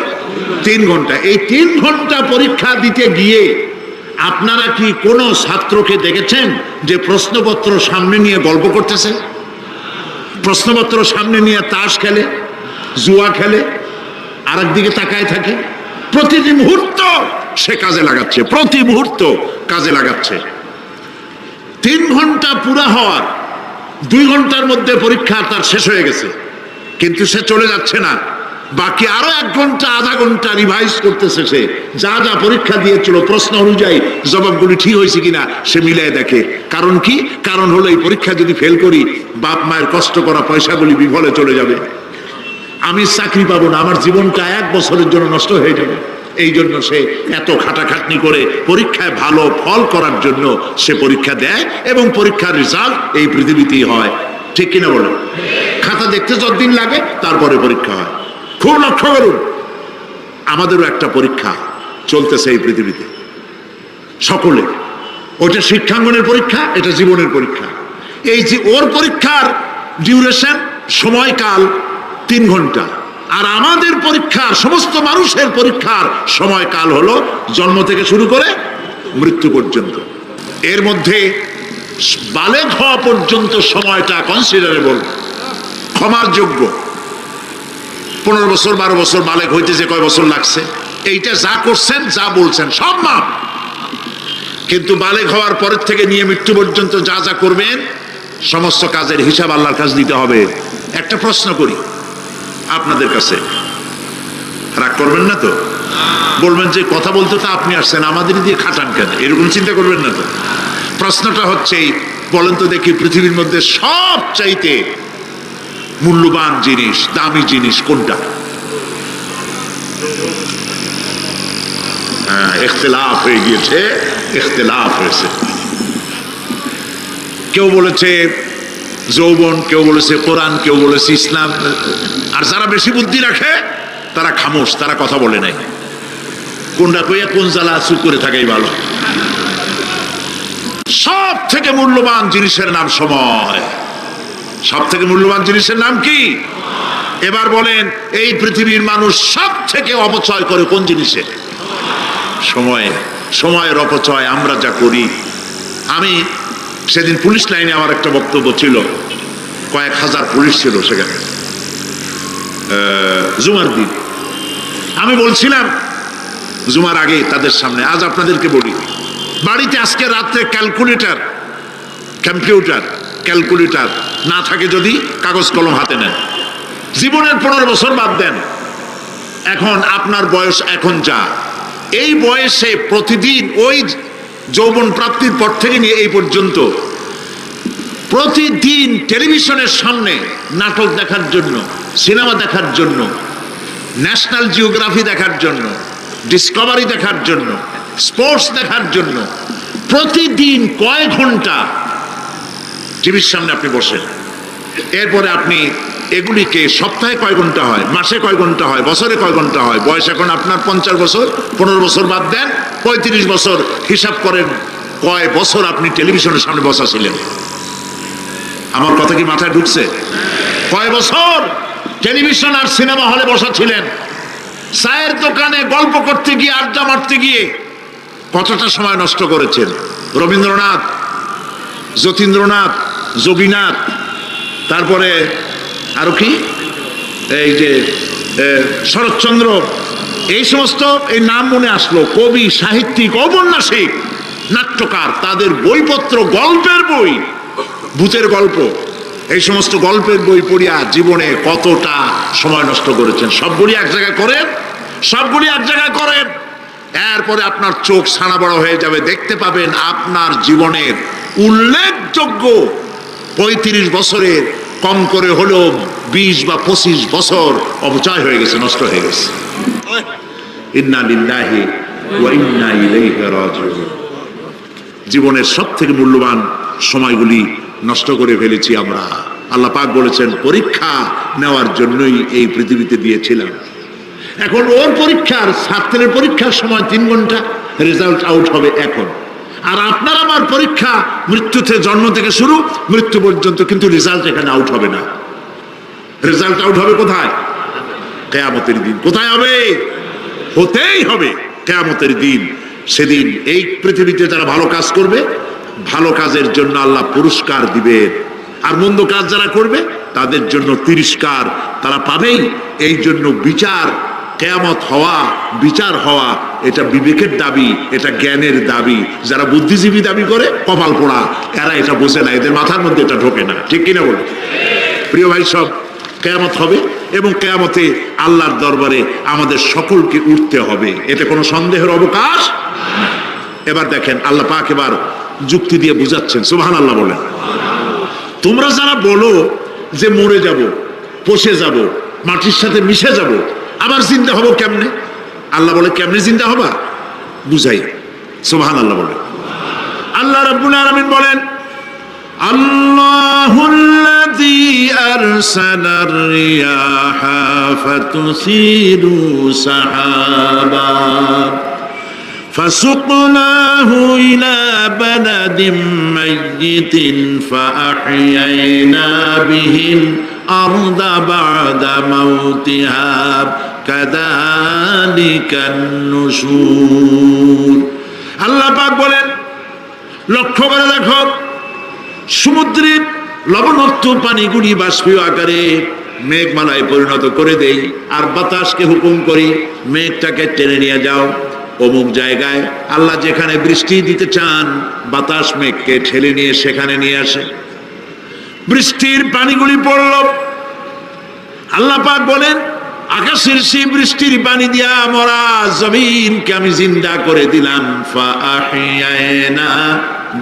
3 ঘন্টা। এই 3 ঘন্টা পরীক্ষা দিতে গিয়ে আপনারা কি কোনো ছাত্রকে দেখেছেন যে প্রশ্নপত্র সামনে নিয়ে গল্প করতেছে, প্রশ্নপত্র সামনে নিয়ে তাস খেলে, জুয়া খেলে, আর একদিকে তাকায় থাকে? প্রতিটি মুহূর্ত সে কাজে লাগাচ্ছে, প্রতি মুহূর্ত কাজে লাগাচ্ছে। 3 ঘন্টা পুরা হওয়ার 2 ঘন্টার মধ্যে পরীক্ষা তার শেষ হয়ে গেছে, কিন্তু সে চলে যাচ্ছে না, বাকি আরো 1 ঘন্টা আধা ঘন্টা রিভাইজ করতেছে। সে যা যা পরীক্ষা দিয়েছিল প্রশ্ন অনুযায়ী জবাবগুলি ঠিক হয়েছে কিনা সে মিলিয়ে দেখে। কারণ কি? কারণ হলো এই পরীক্ষা যদি ফেল করি, বাপ মায়ের কষ্ট করা পয়সাগুলি বিফলে চলে যাবে, আমি চাকরি পাবো না, আমার জীবনটা 1 বছরের জন্য নষ্ট হয়ে যাবে। এই জন্য সে এত খাটাখাটনি করে পরীক্ষায় ভালো ফল করার জন্য সে পরীক্ষা দেয়, এবং পরীক্ষার রেজাল্ট এই পৃথিবীতেই হয়। ঠিক কিনা বলো? খাতা দেখতে যতদিন লাগে তারপরে পরীক্ষা হয়। খুব লক্ষ্য করুন, আমাদেরও একটা পরীক্ষা চলতেছে এই পৃথিবীতে, সকলে। ওটা শিক্ষাঙ্গনের পরীক্ষা, এটা জীবনের পরীক্ষা। এই যে ওর পরীক্ষার ডিউরেশন, সময়কাল 3 ঘন্টা, আর আমাদের পরীক্ষার, সমস্ত মানুষের পরীক্ষার সময়কাল হলো জন্ম থেকে শুরু করে মৃত্যু পর্যন্ত। এর মধ্যে বালেগ হওয়া পর্যন্ত সময়টা কনসিডারেবল, ক্ষমার যোগ্য। 15 বছর 12 বছর বালেগ হইতে যে কয় বছর লাগছে, এইটা যা করছেন যা বলছেন সব মাপ। কিন্তু বালেগ হওয়ার পরের থেকে নিয়ে মৃত্যু পর্যন্ত যা যা করবেন সমস্ত কাজের হিসাব আল্লাহর কাছে দিতে হবে। একটা প্রশ্ন করি আপনাদের কাছে, রাগ করবেন না তো? বলবেন যে কথা বলতে তো আপনি আসছেন, আমাদের দিয়ে খাটান কেন, এরকম চিন্তা করবেন না তো? প্রশ্নটা হচ্ছে, বলেন তো দেখি, পৃথিবীর মধ্যে সবচাইতে মূল্যবান জিনিস, দামি জিনিস কোনটা? ইখতিলাফ হয়ে গিয়েছে, ইখতিলাফ হয়েছে। কেউ বলেছে যৌবন, কেউ বলেছে কোরআন, কেউ বলেছে ইসলাম। আর যারা বেশি বুদ্ধি রাখে তারা খামোশ, তারা কথা বলে নাই। কোনটা কইয়া কোন জ্বালা চুপ করে থাকাই ভালো। সব থেকে মূল্যবান জিনিসের নাম সময়। সব থেকে মূল্যবান জিনিসের নাম কি? এবার বলেন, এই পৃথিবীর মানুষ সব থেকে অপচয় করে কোন জিনিসে? সময়ে। সময়ের অপচয় আমরা যা করি। আমি সেদিন পুলিশ লাইনে আমার একটা বক্তব্য ছিল, কয়েক হাজার পুলিশ ছিল সেখানে, জুমার দিন। আমি বলছিলাম জুমার আগে তাদের সামনে, আজ আপনাদেরকে বলি, বাড়িতে আজকে রাত্রে ক্যালকুলেটর না থাকে, যদি কাগজ কলম হাতে নেন, জীবনের 15 বছর বাদ দেন, এখন আপনার বয়স এখন যা, এই বয়সে প্রতিদিন ওই যৌবন প্রাপ্তির পর থেকে নিয়ে এই পর্যন্ত প্রতিদিন টেলিভিশনের সামনে নাটক দেখার জন্য, সিনেমা দেখার জন্য, ন্যাশনাল জিওগ্রাফি দেখার জন্য, ডিসকভারি দেখার জন্য, স্পোর্টস দেখার জন্য প্রতিদিন কয় ঘন্টা টিভির সামনে আপনি বসেন। এরপরে আপনি এগুলিকে সপ্তাহে কয় ঘন্টা হয়, মাসে কয় ঘন্টা হয়, বছরে কয় ঘন্টা হয়। বয়স এখন আপনার 50 বছর, 15 বছর বাদ দেন, 35 বছর হিসাব করেন কয় বছর আপনি টেলিভিশনের সামনে বসা ছিলেন। আমার কথা কি মাথায় ঢুকছে? কয় বছর টেলিভিশন আর সিনেমা হলে বসা ছিলেন? চায়ের দোকানে গল্প করতে গিয়ে, আড্ডা মারতে গিয়ে কতটা সময় নষ্ট করেছেন? রবীন্দ্রনাথ, যতীন্দ্রনাথ, যোগীনাথ, তারপরে আরো কি, এই যে শরৎচন্দ্র, এই সমস্ত এই নাম মনে আসলো, কবি, সাহিত্যিক, ঔপন্যাসিক, নাট্যকার, তাদের বইপত্র, গল্পের বই, ভূতের গল্প, এই সমস্ত গল্পের বই পড়িয়া জীবনে কতটা সময় নষ্ট করেছেন। সবগুলি এক জায়গায় করেন, সবগুলি এক জায়গায় করেন, এরপরে আপনার চোখ ছানা বড় হয়ে যাবে। দেখতে পাবেন আপনার জীবনের উল্লেখযোগ্য 35 বছরের কম করে হলেও 20 বা 25 বছর অপচয় হয়ে গেছে, নষ্ট হয়ে গেছে। ইন্না লিল্লাহি ওয়া ইন্না ইলাইহি রাজিউন। জীবনের সব থেকে মূল্যবান সময়গুলি নষ্ট করে ফেলেছি আমরা। আল্লাহ পাক বলেছেন পরীক্ষা নেওয়ার জন্যই এই পৃথিবীতে দিয়েছিলাম। এখন ওর পরীক্ষার, ছাত্রের পরীক্ষার সময় 3 ঘন্টা, রেজাল্ট আউট হবে এখন। আর আপনার আমার পরীক্ষা মৃত্যুতে, জন্ম থেকে শুরু মৃত্যু পর্যন্ত, কিন্তু রেজাল্ট এখানে আউট হবে না। রেজাল্ট আউট হবে কোথায়? কিয়ামতের দিন। কোথায় হবে? হতেই হবে কিয়ামতের দিন। সেদিন এই পৃথিবীতে যারা ভালো কাজ করবে, ভালো কাজের জন্য আল্লাহ পুরস্কার দিবেন, আর মন্দ কাজ যারা করবে তাদের জন্য তিরস্কার তারা পাবেই। এই জন্য বিচার, কিয়ামত হওয়া, বিচার হওয়া, এটা বিবেকের দাবি, এটা জ্ঞানের দাবি। যারা বুদ্ধিজীবী দাবি করে, কপাল পোড়া, এরা এটা বোঝে না, এদের মাথার মধ্যে এটা ঢোকে না। ঠিক কিনা বলে? প্রিয় ভাই সব, কিয়ামত হবে এবং কিয়ামতে আল্লাহর দরবারে আমাদের সকলকে উঠতে হবে, এতে কোনো সন্দেহের অবকাশ নাই। এবার দেখেন আল্লাহ পাক এবার যুক্তি দিয়ে বুঝাচ্ছেন। সুবহানাল্লাহ বলেন। তোমরা যারা বলো যে মরে যাব, পচে যাব, মাটির সাথে মিশে যাব, আবার জিন্দা হব কেমনে? আল্লাহ বলে কেমনে জিন্দা হবা বুঝাই। সুবহানাল্লাহ বলেন। আল্লাহ রাব্বুল আলামিন বলেন, আল্লাহুল্লাযী আরসালার রিয়াহা ফাতুসিরু সাহাবান فسقناه إلى بلد ميت فأحيينا به الأرض بعد موتها كذلك النشور। আল্লাহ পাক বলেন, লক্ষ্য করে দেখো, সমুদ্রের লবণাক্ত পানিগুলি বাষ্পীয় আকারে মেঘমালায় পরিণত করে দেই, আর বাতাসকে হুকুম করি মেঘটাকে টেনে নিয়ে যাও অমুক জায়গায়। আল্লাহ যেখানে বৃষ্টি দিতে চান, বাতাস মেঘকে ঠেলে নিয়ে সেখানে নিয়ে আসে, বৃষ্টির পানিগুলি পড়ল। আল্লাহ পাক বলেন, আকাশের সেই বৃষ্টির পানি দিয়া মরা জমিনকে আমি জিন্দা করে দিলাম। ফাআহিয়ানা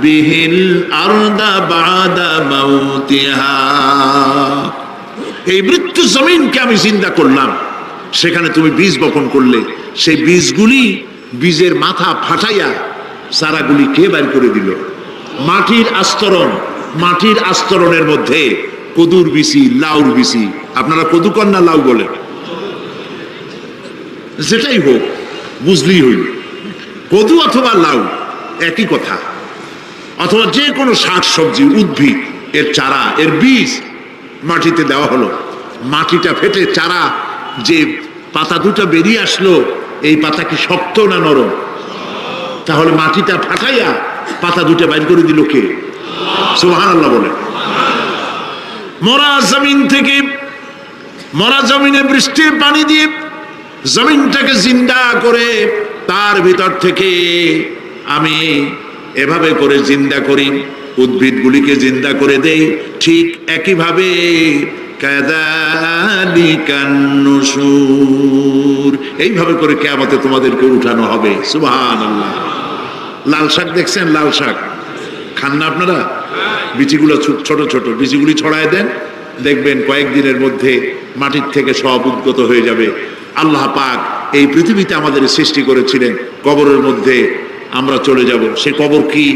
বিহিল আরদা বাদা মাউতিহা, এই মৃত্যু জমিনকে আমি জিন্দা করলাম। সেখানে তুমি বীজ বপন করলে, সেই বীজগুলি, বীজের মাথা ফাটাইয়া চারাগুলি কে বের করে দিল? মাটির আস্তরণ, মাটির আস্তরণের মধ্যে কদুর বিচি, লাউর বিচি, আপনারা কদু কন্যা লাউ বলেন, যেটাই হোক বুঝলেই হইল, কদু অথবা লাউ একই কথা। অথবা যে কোনো শাক সবজি, উদ্ভিদ, এর চারা, এর বীজ মাটিতে দেওয়া হলো। মাটিটা ফেটে চারা, যে পাতা দুটো বেরিয়ে আসলো, এই পাতা কি শক্ত না নরম? তাহলে মাটিটা ফাটাইয়া পাতা দুটো বাইর করে দিল কে? সুবহানাল্লাহ বলে। মরা জমিন থেকে, মরা জমিনে বৃষ্টির পানি দিয়ে জমিনটাকে জিন্দা করে, তার ভিতর থেকে আমি এভাবে করে জিন্দা করি, উদ্ভিদগুলিকে জিন্দা করে দেই। ঠিক একইভাবে কাযালিকান নুশুর, এইভাবে করে কিয়ামতে তোমাদেরকে উঠানো হবে। সুবহানাল্লাহ। লাল শাক দেখছেন? লাল শাক খান না আপনারা? বিচিগুলো ছোট ছোট, বিচিগুলি ছড়ায় দেন, দেখবেন কয়েকদিনের মধ্যে মাটির থেকে সব উদ্গত হয়ে যাবে। আল্লাহ পাক এই পৃথিবীতে আমাদের সৃষ্টি করেছিলেন, কবরের মধ্যে আমরা চলে যাব। সে কবর কি,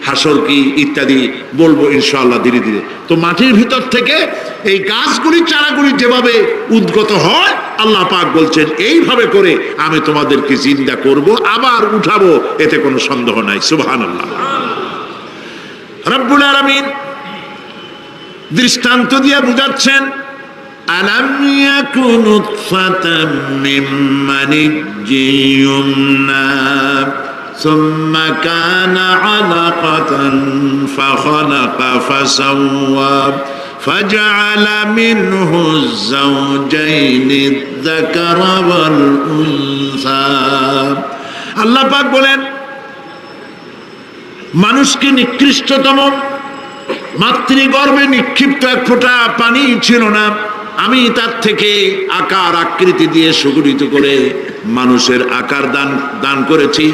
হাসর কি ইত্যাদি বলবো ইনশাআল্লাহ ধীরে ধীরে। তো মাটির ভিতর থেকে এই গাছগুলি, চারাগুলি যেভাবে উদ্গত হয়, আল্লাহ পাক বলছেন এইভাবে করে আমি তোমাদেরকে জিন্দা করব, আবার উঠাবো, এতে কোনো সন্দেহ নাই। সুবহানাল্লাহ। রব্বুল আলামিন দৃষ্টান্ত দিয়ে বুঝাচ্ছেন, আলাম ইয়াকু নুতফাতাম মিন মানিয়্যিন ইউমনা সুম্মা কানা আলাকাতান ফাখালাকা ফাসাওয়া ফাজআলা মিনহু যাওজাইনি আয-যাকারা ওয়াল উনসা। আল্লাহ পাক বলেন, মানুষকে নিকৃষ্টতম মাতৃগর্ভে নিক্ষিপ্ত এক ফোঁটা পানি ছিল না, আমি তার থেকে আকার আকৃতি দিয়ে সুগঠিত করে মানুষের আকার দান করেছি,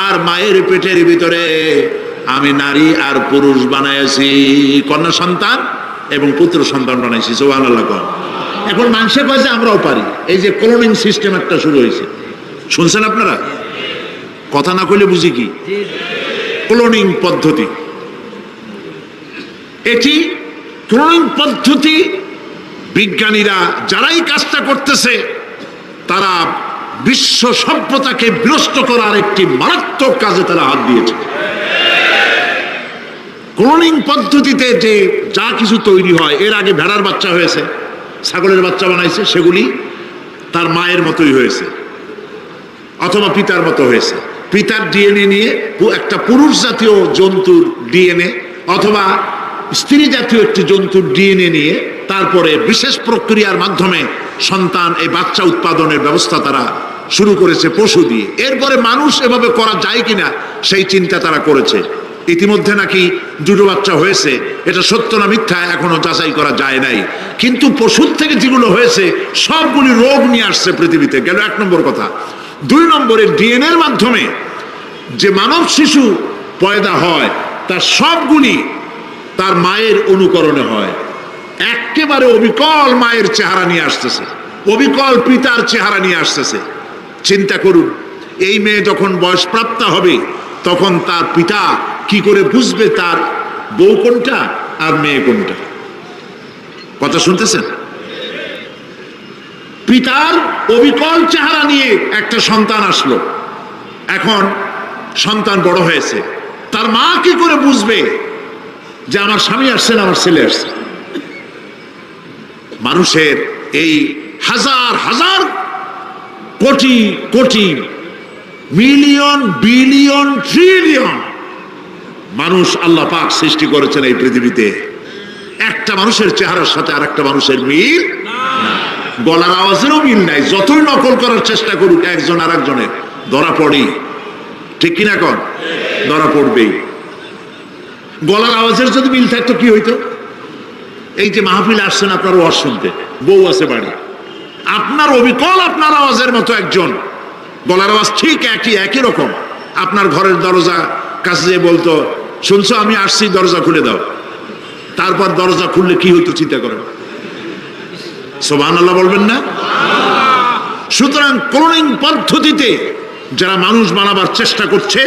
আর মায়ের পেটের ভিতরে আমি নারী আর পুরুষ বানাইছি, কন্যা সন্তান এবং পুত্র সন্তান বানাইছি। সুবহানাল্লাহ। এখন মানুষের কাছে আমরাও পারি। এই যে ক্লোনিং সিস্টেম একটা শুরু হয়েছে, শুনছেন আপনারা? কথা না কইলে বুঝি কি ক্লোনিং পদ্ধতি। এটি ক্লোনিং পদ্ধতি বিজ্ঞানীরা যারাই কাজটা করতেছে, তারা বিশ্ব সভ্যতাকে বিনষ্ট করার একটি মারাত্মক কাজে তারা হাত দিয়েছে। ক্লোনিং পদ্ধতিতে যে যা কিছু তৈরি হয়, এর আগে ভেড়ার বাচ্চা হয়েছে, ছাগলের বাচ্চা বানাইছে, সেগুলি তার মায়ের মতোই হয়েছে অথবা পিতার মতো হয়েছে। পিতার ডিএনএ নিয়ে একটা পুরুষ জাতীয় জন্তুর ডিএনএ অথবা স্ত্রী জাতীয় একটি জন্তুর ডিএনএ নিয়ে তারপরে বিশেষ প্রক্রিয়ার মাধ্যমে সন্তান, এই বাচ্চা উৎপাদনের ব্যবস্থা তারা শুরু করেছে পশু দিয়ে। এরপরে মানুষ এভাবে করা যায় কিনা সেই চিন্তা তারা করেছে। ইতিমধ্যে নাকি দুটো বাচ্চা হয়েছে, এটা সত্য না মিথ্যা এখনো যাচাই করা যায় নাই। কিন্তু পশুর থেকে যেগুলো হয়েছে সবগুলি রোগ নিয়ে আসছে পৃথিবীতে, গেল 1 নম্বর কথা। 2 নম্বরে ডিএনএর মাধ্যমে যে মানব শিশু পয়দা হয়, তার সবগুলি তার মায়ের অনুকরণে হয়। একেবারে অবিকল মায়ের চেহারা নিয়ে আসতেছে, অবিকল পিতার চেহারা নিয়ে আসতেছে। চিন্তা করুন, এই মেয়ে যখন বয়সপ্রাপ্তা হবে, তখন তার পিতা কি করে বুঝবে তার বউ কোনটা আর মেয়ে কোনটা? কথা শুনতেছেন? পিতার অবিকল চেহারা নিয়ে একটা সন্তান আসলো, এখন সন্তান বড় হয়েছে, তার মা কি করে বুঝবে যে আমার স্বামী আসছেন, আমার ছেলে আসছে? মানুষের এই হাজার হাজার crore crore million billion trillion মানুষ আল্লাহ পাক সৃষ্টি করেছেন এই পৃথিবীতে। একটা মানুষের চেহারার সাথে আর একটা মানুষের মিল, গলার আওয়াজেরও মিল নাই। যতই নকল করার চেষ্টা করুক একজন আর একজনের, ধরা পড়ি। ঠিক কিনা কন? ধরা পড়বেই। গলার আওয়াজের যদি মিল থাকতো কি হইতো? এই যে মাহফিলে আসছেন আপনার ওয়াজ শুনতে, বউ আছে বাড়ি, আপনার অবিকল আপনার আওয়াজের মতো একজন, গলার আওয়াজ ঠিক একই রকম, আপনার ঘরের দরজা কাছে যেয়ে বলতো, শুনছো আমি আসছি, দরজা খুলে দাও। তারপর দরজা খুললে কি হইতো চিন্তা করেন? সুবহানাল্লাহ বলবেন না? সুতরাং ক্লোনিং পদ্ধতিতে যারা মানুষ বানাবার চেষ্টা করছে,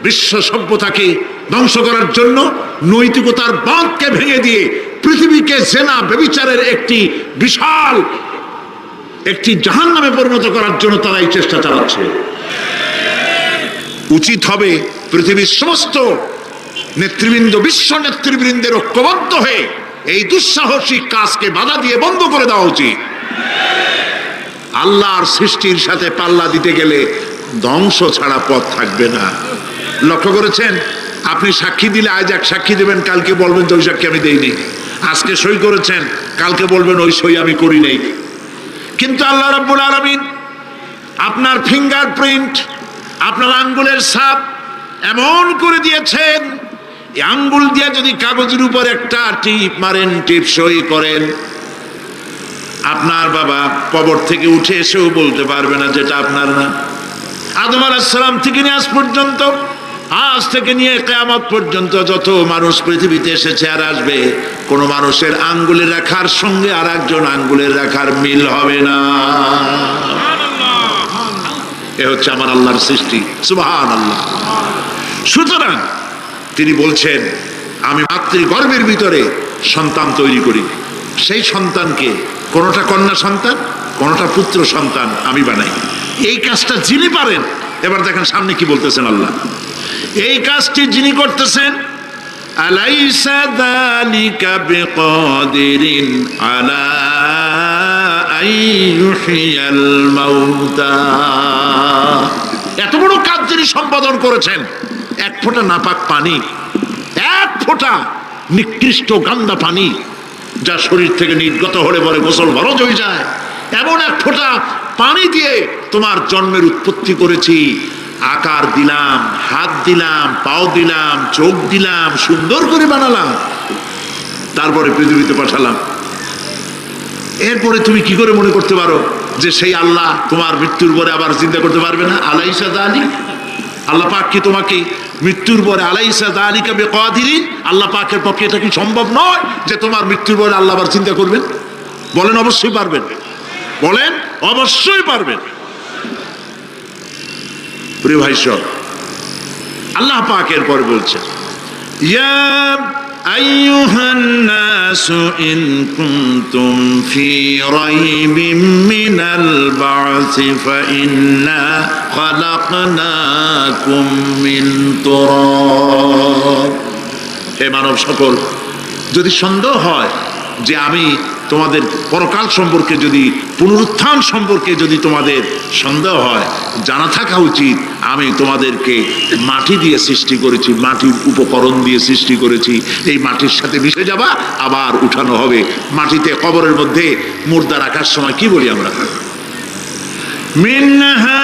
বিশ্ব সভ্যতাকে ধ্বংস করার জন্য, নৈতিকতার বাঁধকে ভেঙে দিয়ে পৃথিবীকে জেনা ব্যভিচারের একটি বিশাল একটি জাহান্নামে পরিণত করার জন্য তারা এই চেষ্টা চালাচ্ছে। উচিত হবে পৃথিবীর সমস্ত নেতৃবৃন্দ, বিশ্ব নেতৃবৃন্দের ঐক্যবদ্ধ হয়ে এই দুঃসাহসিক কাজকে বাধা দিয়ে বন্ধ করে দেওয়া উচিত। আল্লাহর সৃষ্টির সাথে পাল্লা দিতে গেলে ধ্বংস ছাড়া পথ থাকবে না। লক্ষ্য করেছেন? আপনি সাক্ষী দিলে আজ এক সাক্ষী দেবেন, কালকে বলবেন যে ওই সাক্ষী আমি দেইনি। আজকে সই করেছেন, কালকে বলবেন ওই সই আমি করি নাই। কিন্তু আল্লাহ রাব্বুল আলামিন আপনার ফিঙ্গারপ্রিন্ট, আপনার আঙ্গুলের ছাপ এমন করে দিয়েছেন, এই আঙ্গুল দিয়ে যদি কাগজের উপর একটা টিপ মারেন, টিপ সই করেন, আপনার বাবা কবর থেকে উঠে এসেও বলতে পারবে না যেটা আপনার না। আদম আলাইহিস সালাম থেকে নিয়ে আজ পর্যন্ত, আজ থেকে নিয়ে কিয়ামত পর্যন্ত যত মানুষ পৃথিবীতে এসেছে আর আসবে, কোন মানুষের আঙ্গুলের রেখার সঙ্গে আর একজন আঙ্গুলের রেখার মিল হবে না। এ হচ্ছে আমার আল্লাহর সৃষ্টি, সুবহানাল্লাহ। সুতরাং তিনি বলছেন, আমি মাতৃগর্ভের ভিতরে সন্তান তৈরি করি, সেই সন্তানকে কোনটা কন্যা সন্তান, কোনটা পুত্র সন্তান আমি বানাই। এই কাজটা যিনি পারেন, এবার দেখেন সামনে কি বলতেছেন আল্লাহ, এই কাজটি যিনি করতেছেন, আলাইসা যালিকা বিকাদিরিন আলা আইয়ুহিয়াল মাউতা। এত বড় কাজ যিনি সম্পাদন করেছেন, এক ফোঁটা নাপাক পানি, এক ফোঁটা নিকৃষ্ট গান্দা পানি যা শরীর থেকে নির্গত হলে পরে গোসল ফরজ হয়ে যায়, এমন এক ফোঁটা পানি দিয়ে তোমার জন্মের উৎপত্তি করেছি, আকার দিলাম, হাত দিলাম, পাও দিলাম, চোখ দিলাম, সুন্দর করে বানালাম, তারপরে পৃথিবীতে পাঠালাম। এরপরে তুমি কি করে মনে করতে পারো যে সেই আল্লাহ তোমার মৃত্যুর পরে আবার চিন্তা করতে পারবে না? আলাইসা যালিক, আল্লাহ পাক কি তোমাকে মৃত্যুর পরে, আলাইসা যালিকা বিকাদিরিন, আল্লাহ পাকের পক্ষে এটা কি সম্ভব নয় যে তোমার মৃত্যুর পরে আল্লাহ আবার চিন্তা করবেন? বলেন অবশ্যই পারবেন, বলেন অবশ্যই পারবেন। প্রিয় ভাই সব, আল্লাহ পাকের পরে বলছেন, ইয়া আইয়ুহান নাসু ইন কুনতুম ফি রাইবিম মিনাল বা'সি ফাইন্না খালাকনাকুম মিন তুরাব। হে মানব সকল, যদি সন্দেহ হয় যে আমি তোমাদের পরকাল সম্পর্কে, যদি পুনরুত্থান সম্পর্কে যদি তোমাদের সন্দেহ হয়, জানা থাকা উচিত আমি তোমাদেরকে মাটি দিয়ে সৃষ্টি করেছি, মাটির উপকরণ দিয়ে সৃষ্টি করেছি। এই মাটির সাথে মিশে যাবা, আবার উঠানো হবে। মাটিতে কবরের মধ্যে মুর্দা রাখার সময় কি বলি আমরা? মিনহা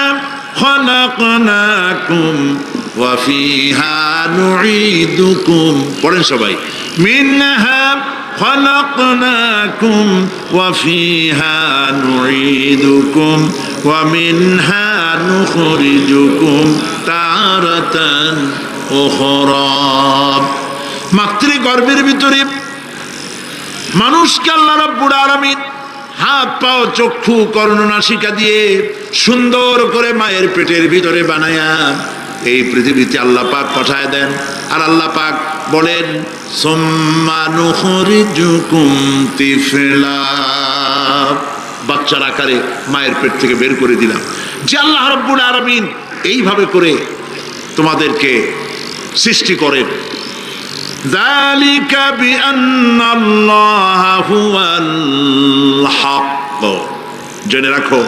খালাকনাকুম ওয়া ফিহা নুঈদুকুম। পড়েন সবাই, মিনহা خلقناكم وفيها نعيدكم ومنها نخرجكم تارة أخرى। মাতৃগর্ভের ভিতরে মানুষকে আল্লাহ রাব্বুল আলামিন হাত পাও চক্ষু কর্ণনাসিকা দিয়ে সুন্দর করে মায়ের পেটের ভিতরে বানায়া এই পৃথিবীতে আল্লাহ পাক পাঠায় দেন। আর আল্লাহ পাক বলেন, সুম্মা নুখরিজুকুম তিফলা, বাচ্চার আকারে মায়ের পেট থেকে বের করে দিলাম। যে আল্লাহ রাব্বুল আলামিন এইভাবে করে তোমাদেরকে সৃষ্টি করেন। যালিকা বিআন্নাল্লাহা হুয়াল হক। জেনে রাখো,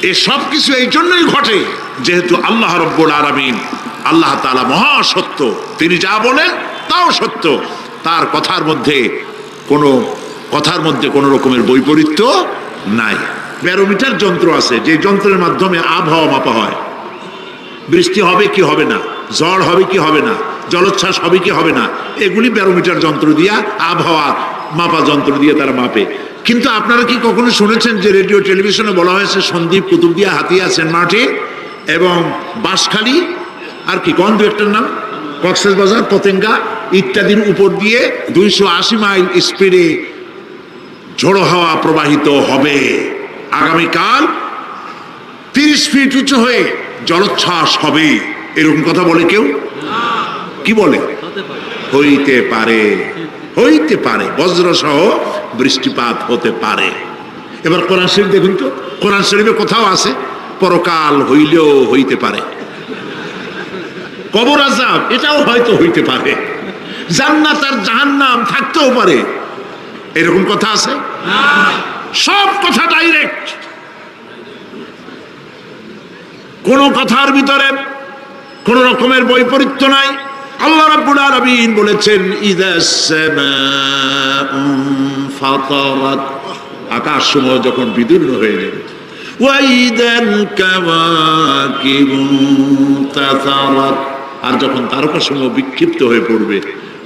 এই সব কিছু এই জন্যই ঘটে যেহেতু আল্লাহ রাব্বুল আলামিন, আল্লাহ তাআলা মহা সত্য, তিনি যা বলেন তাও সত্য, তার কথার মধ্যে কোনো রকমের বৈপরীত্য নাই। ব্যারোমিটার যন্ত্র আছে, যে যন্ত্রের মাধ্যমে আবহাওয়া মাপা হয়, বৃষ্টি হবে কি হবে না, ঝড় হবে কি হবে না, জলোচ্ছ্বাস হবে কি হবে না, এগুলি ব্যারোমিটার যন্ত্র দিয়া, আবহাওয়া মাপা যন্ত্র দিয়ে তারা মাপে। কিন্তু আপনারা কি কখনো শুনেছেন যে রেডিও টেলিভিশনে বলা হয়েছে সন্দ্বীপ, কুতুবদিয়া, হাতিয়া, সেন্ট মার্টিন এবং বাঁশখালী, আর কি কোন দু একটার নাম, কক্সবাজার, পতেঙ্গা ইত্যাদির উপর দিয়ে 280 মাইল স্পিডে ঝোড়ো হাওয়া প্রবাহিত হবে। আগামীকাল 30 ফিট উঁচু হয়ে জলোচ্ছ্বাস হবে, এরকম কথা বলে কেউ? কি বলে? হইতে পারে, হইতে পারে, বজ্র সহ বৃষ্টিপাত হতে পারে। এবার কোরআন শরীফ দেখুন তো, কোরআন শরীফে কোথাও আছে পরকাল হইলেও হইতে পারে, কবর আযাব এটাও হয়তো হইতে পারে, জান্নাত আর জাহান্নাম থাকতেও পারে, এরকম কথা আছে? সব কথা ডাইরেক্ট, কোন কথার ভিতরে কোন রকমের বৈপরীত্য নাই। আল্লাহ রাব্বুল আলামিন বলেছেন, ইযাস সামাউ ফাতারাত, আকাশসমূহ যখন বিদীর্ণ হয়ে যাবে, ওয়া ইযাল কাওয়াকিবু তাসারাত, আর যখন তারকাসমূহ বিক্ষিপ্ত হয়ে পড়বে,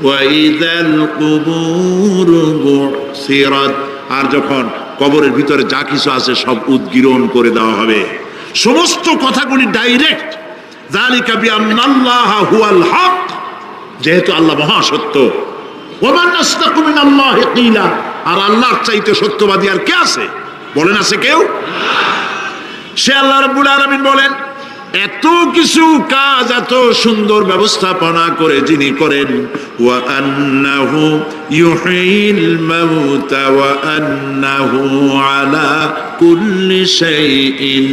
ওয়া ইযাল কুবুরু বুসিরাত, আর যখন কবরের ভিতরে যা কিছু আছে সব উদ্গীরণ করে দেওয়া হবে। সমস্ত কথাগুলি ডাইরেক্ট। যালিকা বিআন্নাল্লাহা হুয়াল হক, যেহেতু আল্লাহ মহা সত্য। ওয়া মান আসতাকু মিনাল্লাহি কিলা, আর আল্লাহর চাইতে সত্যবাদী আর কে আছে? বলেন আছে কেউ? সে আল্লাহ রাব্বুল আলামিন বলেন, এত কিছু কাজ, এত সুন্দর ব্যবস্থাপনা করে যিনি করেন, ওয়া আন্নাহু ইউহিল মাউতা ওয়া আন্নাহু আলা কুল্লি শাইইন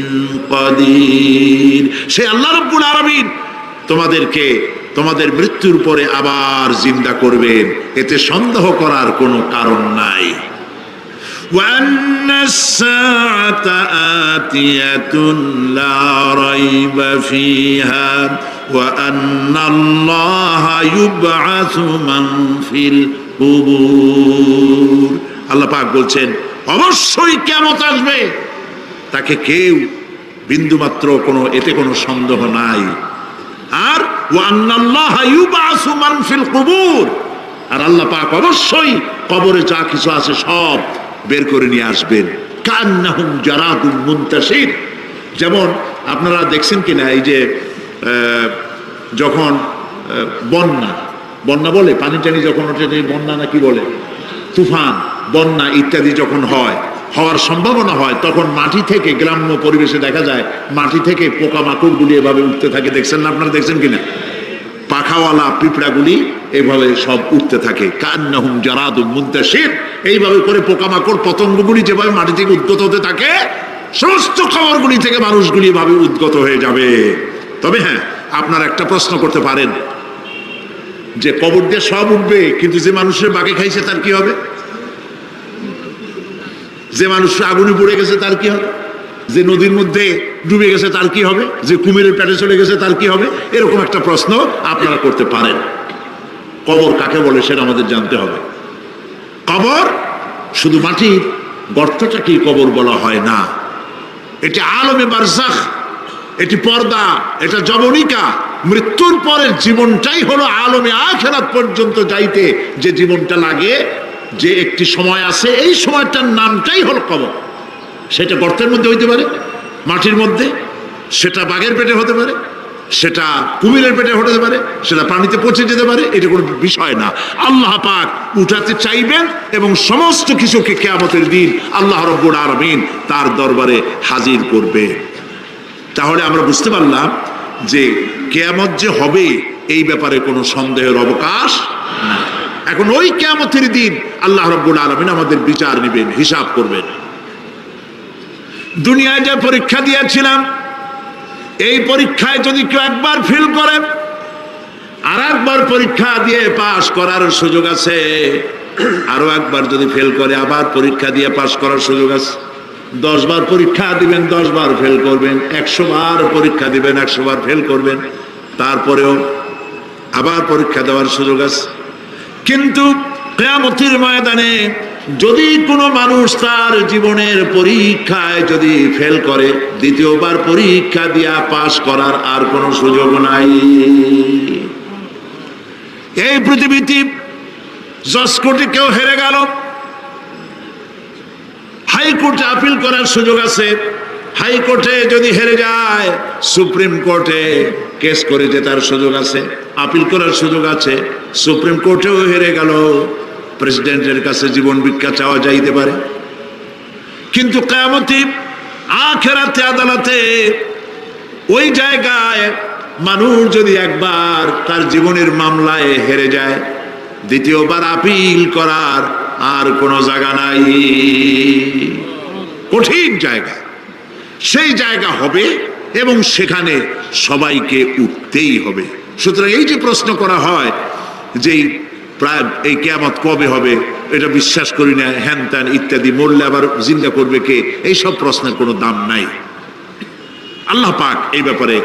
কাদির। সে আল্লাহ রাব্বুল আলামিন তোমাদেরকে তোমাদের মৃত্যুর পরে আবার জিন্দা করবেন, এতে সন্দেহ করার কোনো কারণ নাই। وأن الساعة آتية لا ريب فيها وأن الله يبعث من في القبور। আল্লাহ পাক বলছেন অবশ্যই কিয়ামত আসবে, তাকে কেউ বিন্দুমাত্র এতে কোনো সন্দেহ নাই। আর وأن الله يبعث من في القبور, আর আল্লাহ পাক অবশ্যই কবরে যা কিছু আছে সব বের করে নিয়ে আসবেন। কান্নাহুম জারাদুম মুনতাশির, যেমন আপনারা দেখছেন কিনা এই যে যখন বন্যা বলে, পানি টানি যখন ওঠে, বন্যা না কি বলে, তুফান, বন্যা ইত্যাদি যখন হওয়ার সম্ভাবনা হয়, তখন মাটি থেকে, গ্রাম্য পরিবেশে দেখা যায় মাটি থেকে পোকামাকড়গুলি এভাবে উঠতে থাকে। দেখছেন না আপনারা? দেখছেন কিনা? পাখাওয়ালা পিঁপড়াগুলি এইভাবে সব উঠতে থাকে। কান্নাহুম জারাদুম মুনতাশির, এইভাবে করে পোকামাকড় পতঙ্গগুলি যেভাবে মাটি থেকে উদ্গত হতে থাকে, সমস্ত খবরগুলি থেকে মানুষগুলি এভাবে উদ্গত হয়ে যাবে। তবে হ্যাঁ, আপনারা একটা প্রশ্ন করতে পারেন যে কবর দিয়ে সব উঠবে, কিন্তু যে মানুষের বাগে খাইছে তার কি হবে? যে মানুষ আগুনে পড়ে গেছে তার কি হবে? যে নদীর মধ্যে ডুবে গেছে তার কি হবে? যে কুমিরের পেটে চলে গেছে তার কি হবে? এরকম একটা প্রশ্ন আপনারা করতে পারেন। কবর কাকে বলে সেটা আমাদের জানতে হবে। কবর শুধু মাটির গর্তটাকেই কবর বলা হয় না, এটি আলমে বারজাখ, এটি পর্দা, এটা জবনিকা। মৃত্যুর পরের জীবনটাই হলো আলমে আখিরাত পর্যন্ত যাইতে যে জীবনটা লাগে, যে একটি সময় আছে, এই সময়টার নামটাই হলো কবর। সেটা গর্তের মধ্যে হইতে পারে, মাটির মধ্যে, সেটা বাঘের পেটে হতে পারে, সেটা কুমিরের পেটে হতে পারে, সেটা পানিতে পচে যেতে পারে, এটা কোনো বিষয় না। আল্লাহ পাক উঠাতে চাইবেন এবং সমস্ত কিছুকে কিয়ামতের দিন আল্লাহ রাব্বুল আলামিন তার দরবারে হাজির করবে। তাহলে আমরা বুঝতে পারলাম যে কিয়ামত যে হবে এই ব্যাপারে কোনো সন্দেহের অবকাশ না। এখন ওই কিয়ামতের দিন আল্লাহ রাব্বুল আলামিন আমাদের বিচার নেবেন, হিসাব করবেন। দুনিয়ায় যে পরীক্ষা দিয়েছিলাম, এই পরীক্ষায় যদি কেউ একবার ফেল করে, আর একবার পরীক্ষা দিয়ে পাশ করার সুযোগ আছে। আরো একবার যদি ফেল করে, আবার পরীক্ষা দিয়ে পাশ করার সুযোগ আছে। 10 বার পরীক্ষা দিবেন, 10 বার ফেল করবেন। 100 বার পরীক্ষা দিবেন, 100 বার ফেল করবেন, তারপরেও আবার পরীক্ষা দেওয়ার সুযোগ আছে। কিন্তু কিয়ামতের ময়দানে যদি কোনো মানুষ তার জীবনের পরীক্ষায় যদি ফেল করে, দ্বিতীয়বার পরীক্ষা দিয়া পাশ করার আর কোনো সুযোগ নাই। এই পৃথিবীতে জজ কোর্টে কেউ হেরে গেল, হাইকোর্টে আপিল করার সুযোগ আছে। হাইকোর্টে যদি হেরে যায়, সুপ্রিম কোর্টে কেস করে জেতার সুযোগ আছে, আপিল করার সুযোগ আছে। সুপ্রিম কোর্টেও হেরে গেল, প্রেসিডেন্টের কাছে জীবন ভিক্ষা চাওয়া যাইতে পারে। কিন্তু কিয়ামতে আখিরাতে আদালতে ওই জায়গায় মানুষ যদি একবার তার জীবনের মামলায় হেরে যায়, দ্বিতীয়বার আপিল করার আর কোনো জায়গা নাই। কঠিন জায়গা, সেই জায়গা হবে এবং সেখানে সবাইকে উঠতেই হবে। সুতরাং এই যে প্রশ্ন করা হয় যে প্রায় এই কিয়ামত কবে হবে, এটা বিশ্বাস করি না, হ্যান ত্যান ইত্যাদি, মরলে আবার জিন্দা করবে কে, এইসব প্রশ্নের কোনো দাম নাই। আল্লাহ পাক এই ব্যাপারে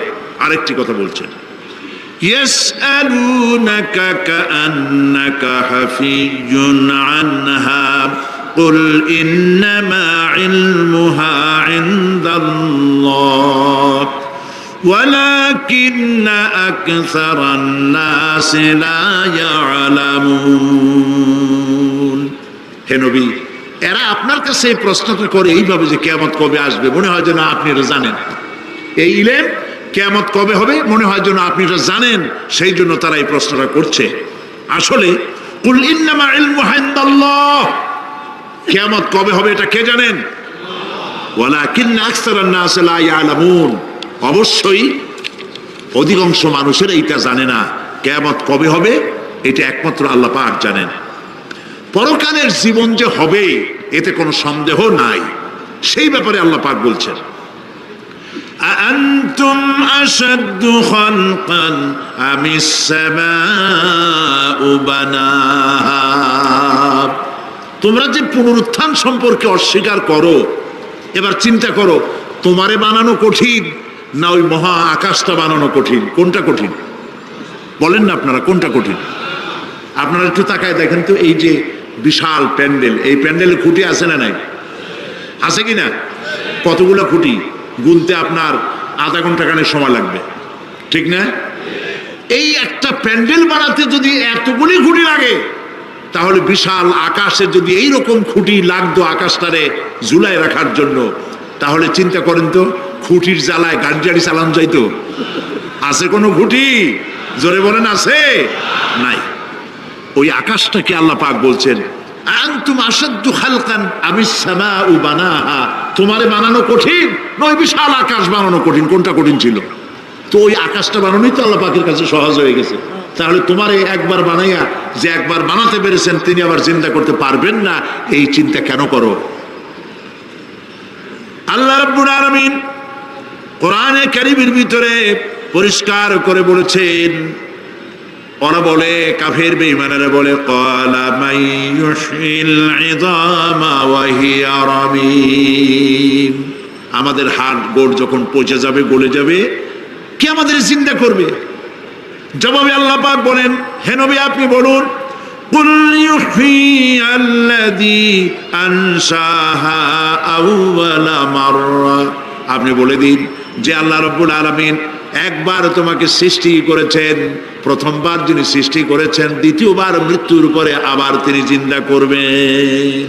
আরেকটি কথা বলছেন, ইয়াসআলুনাকা কাআন্নাকা হাফিজুন আনহা কুল ইন্নামা ইলমুহা ইনদাল্লাহ ولكن أكثر الناس لا يعلمون। হে নবী, এরা আপনার কাছে এই প্রশ্নটা করে এইভাবে যে কিয়ামত কবে আসবে, মনে হয় যেন আপনি এটা জানেন। এই ইলম কিয়ামত কবে হবে মনে হয় যেন আপনি এটা জানেন, সেই জন্য তারা এই প্রশ্নটা করছে। আসলে কুল ইন্নামা ইলমুহা ইনদাল্লাহ, কিয়ামত কবে হবে এটা কে জানেন? ওয়ালাকিন্না আকসারান নাস লা ইয়ালামুন, অবশ্যই অধিকাংশ মানুষের এইটা জানে না কিয়ামত কবে হবে, এটা একমাত্র আল্লাহ পাক জানেন। পরকালের জীবন যে হবে এতে কোনো সন্দেহ নাই, সেই ব্যাপারে আল্লাহ পাক বলছেন আআনতুম আশাদ্দু খালকান আমিস সামাউ বানাহা, তোমরা যে পুনরুত্থান সম্পর্কে অস্বীকার করো, এবার চিন্তা করো তোমারে বানানো কঠিন না ওই মহা আকাশটা বানানো কঠিন? কোনটা কঠিন বলেন না আপনারা, কোনটা কঠিন? আপনারা একটু তাকায় দেখেন তো, এই যে বিশাল প্যান্ডেল, এই প্যান্ডেলে খুঁটি আছে না নাই? আছে কি না? কতগুলো খুঁটি গুনতে আপনার আধা ঘন্টা খানেক সময় লাগবে, ঠিক না? এই একটা প্যান্ডেল বানাতে যদি এতগুলি খুঁটি লাগে, তাহলে বিশাল আকাশে যদি এইরকম খুঁটি লাগতো আকাশটারে ঝুলায় রাখার জন্য, তাহলে চিন্তা করেন তো খুঁটির জ্বালায় গাড়ি চালানো যাইতো? আছে কোনো খুঁটি? জোরে বলেন আছে? নাই। ওই আকাশটাকে আল্লাহ পাক বলছেন আনতুম আশাদ্দু খালকান আমিস সামাউ বানাহা, তোমারে বানানো কঠিন নয় বিশাল আকাশ বানানো কঠিন? কোনটা কঠিন ছিল? তো ওই আকাশটা বানানোই তো আল্লাহ পাকের কাছে সহজ হয়ে গেছে। তাহলে তোমারে একবার বানাইয়া যে একবার বানাতে পেরেছেন তিনি আবার চিন্তা করতে পারবেন না, এই চিন্তা কেন করো? আল্লাহ রাব্বুল আলামিন কোরআনে কারীমের ভিতরে পরিষ্কার করে বলেছেন, ওরা বলে কাফের বেঈমানেরা বলে ক্বালা মাইয়ুশিল ইযামা ওয়া হিয়া রামীম, আমাদের হাড় গোড় যখন পচে যাবে গলে যাবে কে আমাদের জিন্দা করবে? জবাবে আল্লাহ পাক বলেন, হে নবী আপনি বলুন কুল ইউহইয়াল্লাযী আনশাহা আউওয়ালা মাররা, আপনি বলে দিন যে আল্লাহ রাব্বুল আলামিন একবার তোমাকে সৃষ্টি করেছেন, প্রথমবার যিনি সৃষ্টি করেছেন দ্বিতীয়বার মৃত্যুর পরে আবার তিনি জিন্দা করবেন।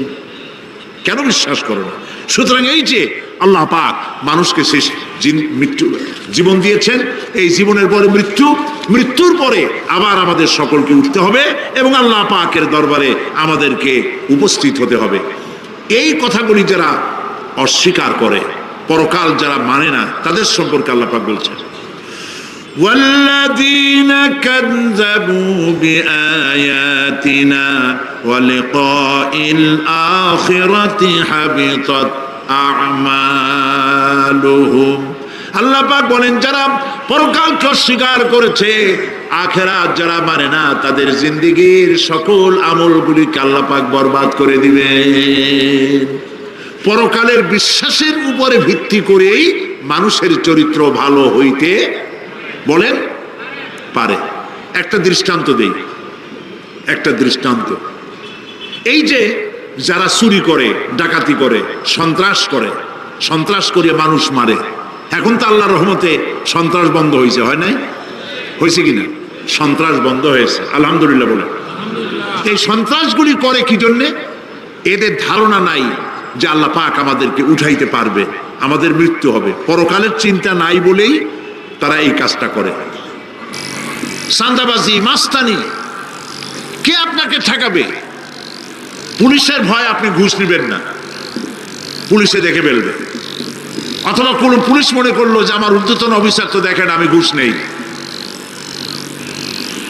কেন বিশ্বাস করো না? সুতরাং এই যে আল্লাহ পাক মানুষকে মৃত্যু জীবন দিয়েছেন, এই জীবনের পরে মৃত্যু, মৃত্যুর পরে আবার আমাদের সকলকে উঠতে হবে এবং আল্লাহ পাকের দরবারে আমাদেরকে উপস্থিত হতে হবে। এই কথাগুলি যারা অস্বীকার করে, পরকাল যারা মানে না, তাদের সম্পর্কে আল্লাহ পাক বলছেন والذين كذبوا بآياتنا ولقاء الآخرة حبطت أعمالهم, আল্লাহ পাক বলেন যারা পরকালকে অস্বীকার করেছে, আখিরাত যারা মানে না, তাদের জিন্দেগীর সকল আমলগুলিকে আল্লাহ পাক বরবাদ করে দিবেন। পরকালের বিশ্বাসের উপরে ভিত্তি করেই মানুষের চরিত্র ভালো হইতে বলেন পারে। একটা দৃষ্টান্ত দেই, একটা দৃষ্টান্ত। এই যে যারা চুরি করে, ডাকাতি করে, সন্ত্রাস করে মানুষ মারে, এখন তো আল্লাহর রহমতে সন্ত্রাস বন্ধ হয়েছে, হয় নাই? হয়েছে কিনা? সন্ত্রাস বন্ধ হয়েছে, আলহামদুলিল্লাহ বলে। এই সন্ত্রাসগুলি করে কি জন্যে? এদের ধারণা নাই যে আল্লাহ পাক আমাদেরকে উঠাইতে পারবে, আমাদের মৃত্যু হবে, পরকালের চিন্তা নাই বলেই তারা এই কাজটা করে। চাঁদাবাজি, মাস্তানি, কে আপনাকে ঠেকাবে? পুলিশের ভয় আপনি ঘুষ নিবেন না, পুলিশে দেখে ফেলবে। অথবা কোন পুলিশ মনে করলো যে আমার ঊর্ধ্বতন অফিসার তো দেখেন আমি ঘুষ নেই।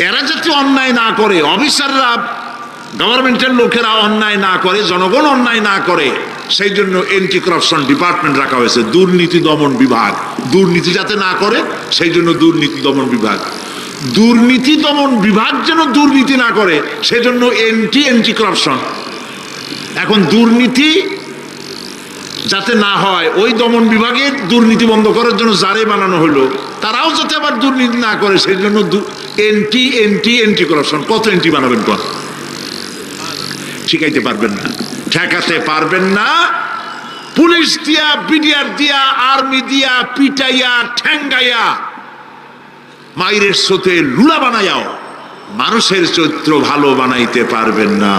এরা যাতে অন্যায় না করে, অফিসাররা, গভর্নমেন্টের লোকেরা অন্যায় না করে, জনগণ অন্যায় না করে, সেই জন্য এন্টি করাপশন ডিপার্টমেন্ট রাখা হয়েছে, দুর্নীতি দমন বিভাগ। দুর্নীতি যাতে না করে সেই জন্য দুর্নীতি দমন বিভাগ। দুর্নীতি দমন বিভাগ যেন দুর্নীতি না করে সেজন্য এন্টি করাপশন। এখন দুর্নীতি যাতে না হয় ওই দমন বিভাগের দুর্নীতি বন্ধ করার জন্য যারে বানানো হলো, তারাও যাতে আবার দুর্নীতি না করে সেই জন্য এন্টি করাপশন। কত এন্টি বানাবেন? কর শিখাইতে পারবেন না, ঠেকাতে পারবেন না। পুলিশ দিয়া, বিডিআর দিয়া, আর্মি দিয়া পিটাইয়া, ঠ্যাঙ্গাইয়া, মাইরের সাথে লুলা বানাইয়াও মানুষের চরিত্র ভালো বানাইতে পারবেন না।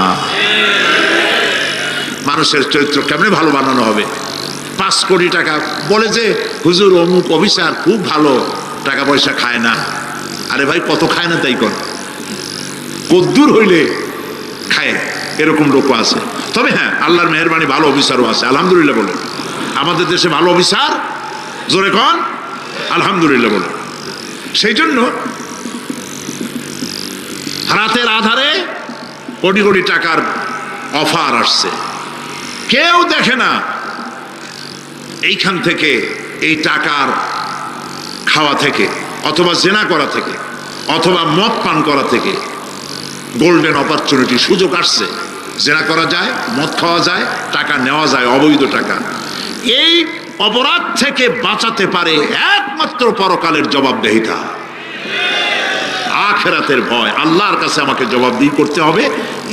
মানুষের চরিত্র কেমনে ভালো বানানো হবে? 5 কোটি টাকা বলে যে হুজুর অমুক অফিসার খুব ভালো, টাকা পয়সা খায় না। আরে ভাই কত খায় না তাই কর, কদ্দুর হইলে খায়, এরকম লোক আছে। তবে হ্যাঁ, আল্লাহর মেহেরবানি ভালো অফিসারও আছে, আলহামদুলিল্লাহ বলে। আমাদের দেশে ভালো অফিসার, জোরে কন আলহামদুলিল্লাহ বলে। সেই জন্য রাতের আধারে কোটি কোটি টাকার অফার আসছে, কেউ দেখে না এইখান থেকে, এই টাকার খাওয়া থেকে, অথবা জেনা করা থেকে, অথবা মদ পান করা থেকে গোল্ডেন অপরচুনিটি, সুযোগ আসছে, জেনা করা যায়, মদ খাওয়া যায়, টাকা নেওয়া যায়, অবৈধ টাকা। এই অপরাধ থেকে বাঁচাতে পারে একমাত্র পরকালের জবাবদিহিতা, আখিরাতের ভয়। আল্লাহর কাছে আমাকে জবাবদিহি করতে হবে,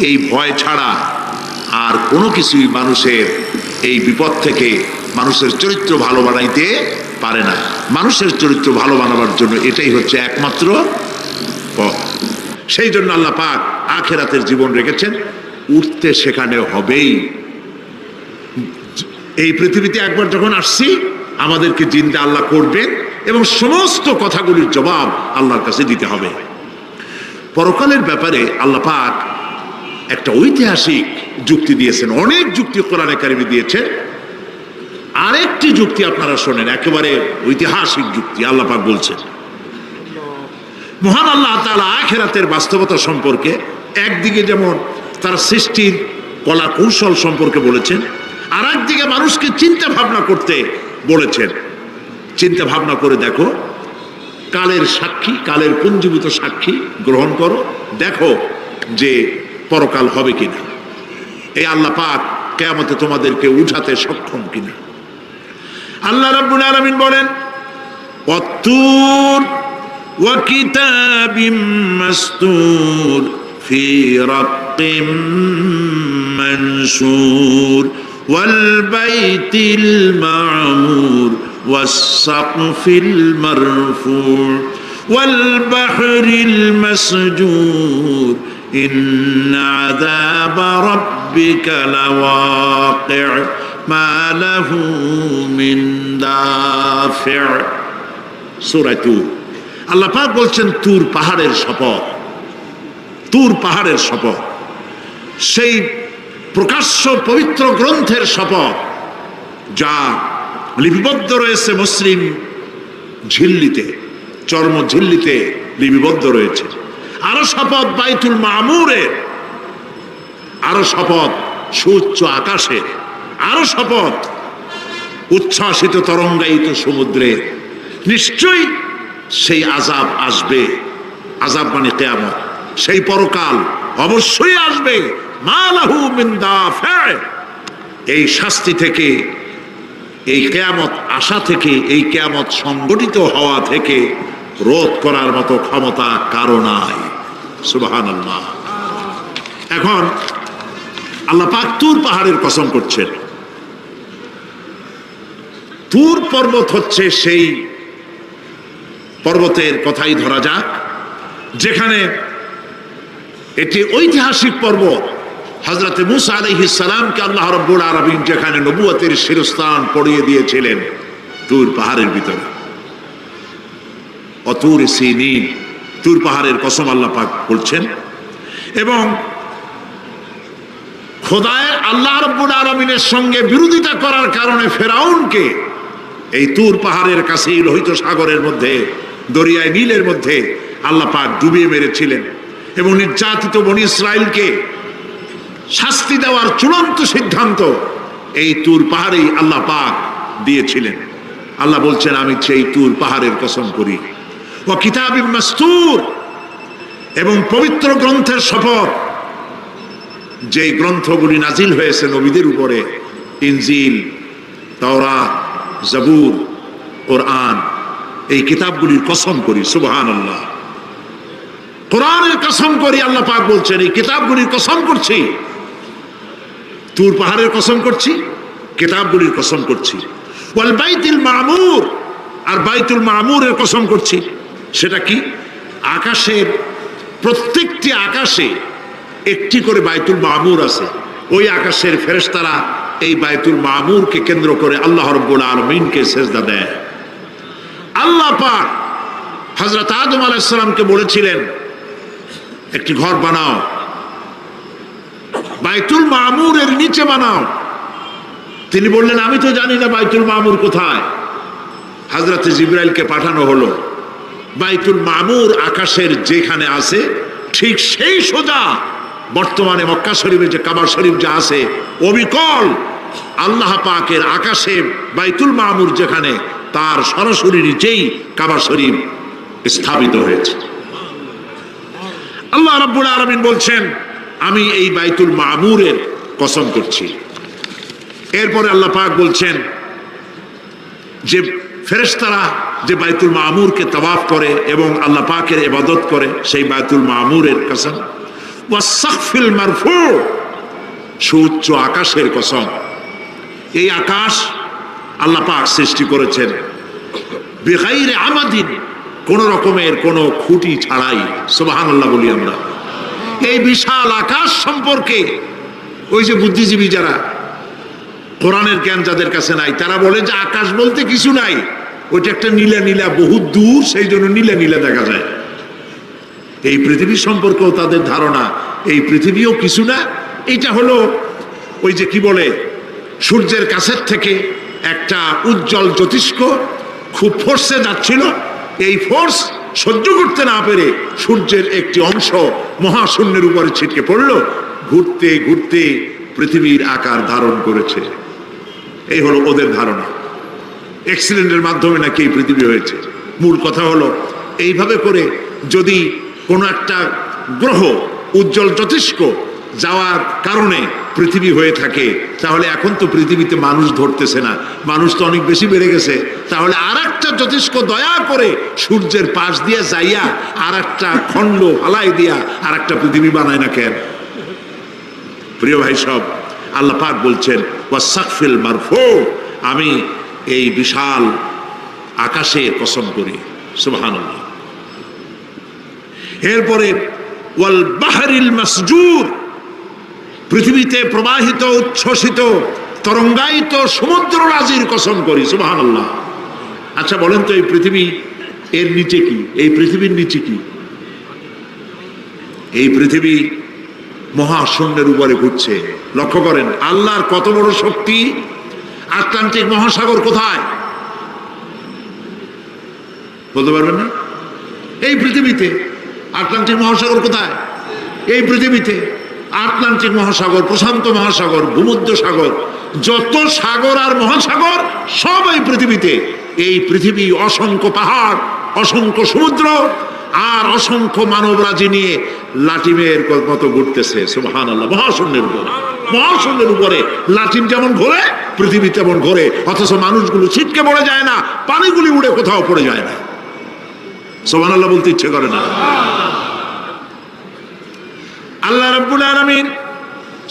এই ভয় ছাড়া আর কোনো কিছুই মানুষের এই বিপদ থেকে মানুষের চরিত্র ভালো বানাইতে পারে না। মানুষের চরিত্র ভালো বানাবার জন্য এটাই হচ্ছে একমাত্র পথ। সেই জন্য আল্লাহ পাক আখিরাতের জীবন রেখেছেন, উঠতে সেখানে হবেই। এই পৃথিবীতে একবার যখন আসছি, আমাদেরকে জিন্দা আল্লাহ করবেন এবং সমস্ত কথাগুলির জবাব আল্লাহর কাছে দিতে হবে। পরকালের ব্যাপারে আল্লাহ পাক একটা ঐতিহাসিক যুক্তি দিয়েছেন, অনেক যুক্তি কোরআনে কারিমে দিয়েছে। আরেকটি যুক্তি আপনারা শোনেন, একেবারে ঐতিহাসিক যুক্তি। আল্লাহ পাক বলছেন, মহান আল্লাহ তাআলা আখিরাতের বাস্তবতা সম্পর্কে একদিকে যেমন তার সৃষ্টির কলা কৌশল সম্পর্কে বলেছেন, আর একদিকে মানুষকে চিন্তা ভাবনা করতে বলেছেন। চিন্তা ভাবনা করে দেখো, কালের সাক্ষী, কালের পুঞ্জীভূত সাক্ষী গ্রহণ করো, দেখো যে পরকাল হবে কিনা, এই আল্লাহ পাক কিয়ামতে তোমাদেরকে উঠাতে সক্ষম কিনা। আল্লাহ রাব্বুল আলামিন বলেন, ওয়াত্তুর ওয়া কিতাবিম মাসতুর ফি রাক্কিম মানশুর ওয়াল বাইতিল মা'মুর ওয়াস সাকফিল মারফু' ওয়াল বাহরিল মাসজুর ইন্না আযাবা রাব্বিকা লাওয়াকি' মা লাহু মিন দাফি'। সূরা তুর। আল্লাহ পাক বলছেন, তুর পাহাড়ের শপথ, তুর পাহাড়ের শপথ, সেই প্রকাশ্য পবিত্র গ্রন্থের শপথ যা লিপিবদ্ধ রয়েছে মুসলিম ঝিল্লিতে, চর্ম ঝিল্লিতে লিপিবদ্ধ রয়েছে। আরো শপথ বাইতুল মামুরের, আরো শপথ সুউচ্চ আকাশের, আরো শপথ উচ্ছ্বাসিত তরঙ্গায়িত সমুদ্রের। নিশ্চয়ই সেই আযাব আসবে, আযাব মানে কিয়ামত, সেই পরকাল অবশ্যই আসবে। মা লাহু মিন দাফি', এই শাস্তি থেকে, এই কিয়ামত আসা থেকে, এই কিয়ামত সংগঠিত হওয়া থেকে রোধ করার মতো ক্ষমতা কারো নাই। সুবহানাল্লাহ। এখন আল্লাহ পাক তুর পাহাড়ের কসম করছেন। তুর পর্বত হচ্ছে সেই পর্বতের কথাই ধরা যাক, যেখানে এটি ঐতিহাসিক পর্বত। হযরতে মূসা আলাইহিস সালামকে আল্লাহ রাব্বুল আলামিন যেখানে নবুয়তের শিরস্থান পড়িয়ে দিয়েছিলেন, তুর পাহাড়ের ভিতরে। অতুর সিনিন, তুর পাহাড়ের কসম আল্লাহ পাক বলছেন। এবং খোদায় আল্লাহ রাব্বুল আলামিনের সঙ্গে বিরোধিতা করার কারণে ফেরাউনকে এই তুর পাহাড়ের কাছেই লোহিত সাগরের মধ্যে, দরিয়ায় নীলের মধ্যে আল্লাহ পাক ডুবিয়ে মেরেছিলেন। এবং নির্যাতিত বনি ইসরাইলকে শাস্তি দেওয়ার চূড়ান্ত সিদ্ধান্ত এই তুর পাহাড়েই আল্লাহ পাক দিয়েছিলেন। আল্লাহ বলছেন, আমি সেই তুর পাহাড়ের কসম করি। ওয়া কিতাবিম মাসতুর, এবং পবিত্র গ্রন্থের শপথ, যেই গ্রন্থগুলি নাজিল হয়েছে নবীদের উপরে, ইনজিল, তাওরাত, জাবুর, কোরআন, এই কিতাবগুলির কসম করি। সুবহানাল্লাহ। কোরআনের কসম করি, আল্লাহ পাক বলছেন, এই কিতাবগুলির কসম করছি। তুর পাহাড়ের কসম করছি, কিতাবগুলির কসম করছি। ওয়াল বাইতুল মামুর, আর বাইতুল মামুরের কসম করছি। সেটা কি? আকাশের প্রত্যেকটি আকাশে একটি করে বাইতুল মামুর আছে। ওই আকাশের ফেরেশতারা এই বাইতুল মামুরকে কেন্দ্র করে আল্লাহ রাব্বুল আলামিনকে সিজদা দেয়। আল্লাহ পাক হযরত আদম আলাইহিস সালামকে বলেছিলেন, একটি ঘর বানাও, বাইতুল মামুরের নিচে বানাও। তিনি বললেন, আমি তো জানি না বাইতুল মামুর কোথায়। হযরতে জিবরাইলকে পাঠানো হলো। বাইতুল মামুর আকাশের যেখানে আছে ঠিক সেই সোজা বর্তমানে মক্কা শরীফে যে কাবা শরীফ যা আছে অবিকল আল্লাহ পাকের আকাশে বাইতুল মামুর যেখানে তার সরাসরি নিচেই কাবা শরীফ স্থাপিত হয়েছে। আল্লাহ রাব্বুল আলামিন বলছেন, আমি এই বাইতুল মামুরের কসম করছি। এরপরে আল্লাহ পাক বলছেন যে ফেরেশতারা যে বাইতুল মামুরকে তাওয়াফ করে এবং আল্লাহ পাকের ইবাদত করে সেই বাইতুল মামুরের কসম, ওয়াস-সাকফিল মারফু, সুউচ্চ আকাশের কসম। এই আকাশ আল্লাহ পাক সৃষ্টি করেছেন বিগাইরে আমাদিন, কোন রকমের কোন খুঁটি ছাড়াই। সুবহানাল্লাহ বলি আমরা। এই বিশাল আকাশ সম্পর্কে ওই যে বুদ্ধিজীবী যারা, কোরআনের জ্ঞান যাদের কাছে নাই, তারা বলে যে আকাশ বলতে কিছু নাই, ওইটা একটা নীলা নীলা বহুত দূর, সেই জন্য নীলা নীলা দেখা যায়। এই পৃথিবী সম্পর্কেও তাদের ধারণা এই পৃথিবীও কিছু না, এটা হলো ওই যে কি বলে সূর্যের কাছের থেকে একটা উজ্জ্বল জ্যোতিষ্ক খুব ফোর্সে যাচ্ছিল, এই ফোর্স সহ্য করতে না পেরে সূর্যের একটি অংশ মহাশূন্যের উপরে ছিটকে পড়লো, ঘুরতে ঘুরতে পৃথিবীর আকার ধারণ করেছে। এই হলো ওদের ধারণা। অ্যাক্সিডেন্টের মাধ্যমে নাকি এই পৃথিবী হয়েছে। মূল কথা হলো এইভাবে করে যদি কোনো একটা গ্রহ উজ্জ্বল জ্যোতিষ্ক যাওয়ার কারণে পৃথিবী হয়ে থাকে, তাহলে এখন তো পৃথিবীতে মানুষ ধরতেছে না, মানুষ তো অনেক বেশি বেড়ে গেছে, তাহলে আর একটা জ্যোতিষ্ক দয়া করে সূর্যের পাশ দিয়ে যাইয়া আর একটা খণ্ড হালাই দিয়া আর একটা পৃথিবী বানায় না কেন? প্রিয় ভাই সব, আল্লাহ পাক বলছেন ওয়াস-সাকফিল মারফু, আমি এই বিশাল আকাশের কসম করি। সুবহানাল্লাহ। এরপরে ওয়াল বাহরিল মাসজুর, পৃথিবীতে প্রবাহিত উচ্ছ্বসিত তরঙ্গায়িত সমুদ্র রাজির কসম করি। সুবহানাল্লাহ। আচ্ছা বলেন তো, এই পৃথিবী এর নিচে কি? এই পৃথিবীর নিচে কি? এই পৃথিবী মহাশূন্যের উপরে ঘুরছে। লক্ষ্য করেন আল্লাহর কত বড় শক্তি। আটলান্টিক মহাসাগর কোথায় বলতে পারবেন না? এই পৃথিবীতে। আটলান্টিক মহাসাগর কোথায়? এই পৃথিবীতে। আটলান্টিক মহাসাগর, প্রশান্ত মহাসাগর, ভূমধ্য সাগর, যত সাগর আর মহাসাগর সব এই পৃথিবীতে। এই পৃথিবী অসংখ্য পাহাড়, অসংখ্য সমুদ্র আর অসংখ্য মানবরাজি নিয়ে লাটিমের মতো ঘুরতেছে। সুবহানাল্লাহ। মহাশূন্যের উপর, মহাশূন্যের উপরে লাটিম যেমন ঘোরে পৃথিবী তেমন ঘোরে, অথচ মানুষগুলো ছিটকে পড়ে যায় না, পানিগুলি উড়ে কোথাও পড়ে যায় না। সুবহানাল্লাহ বলতে ইচ্ছে করে না। আল্লাহ রাব্বুল আলামিন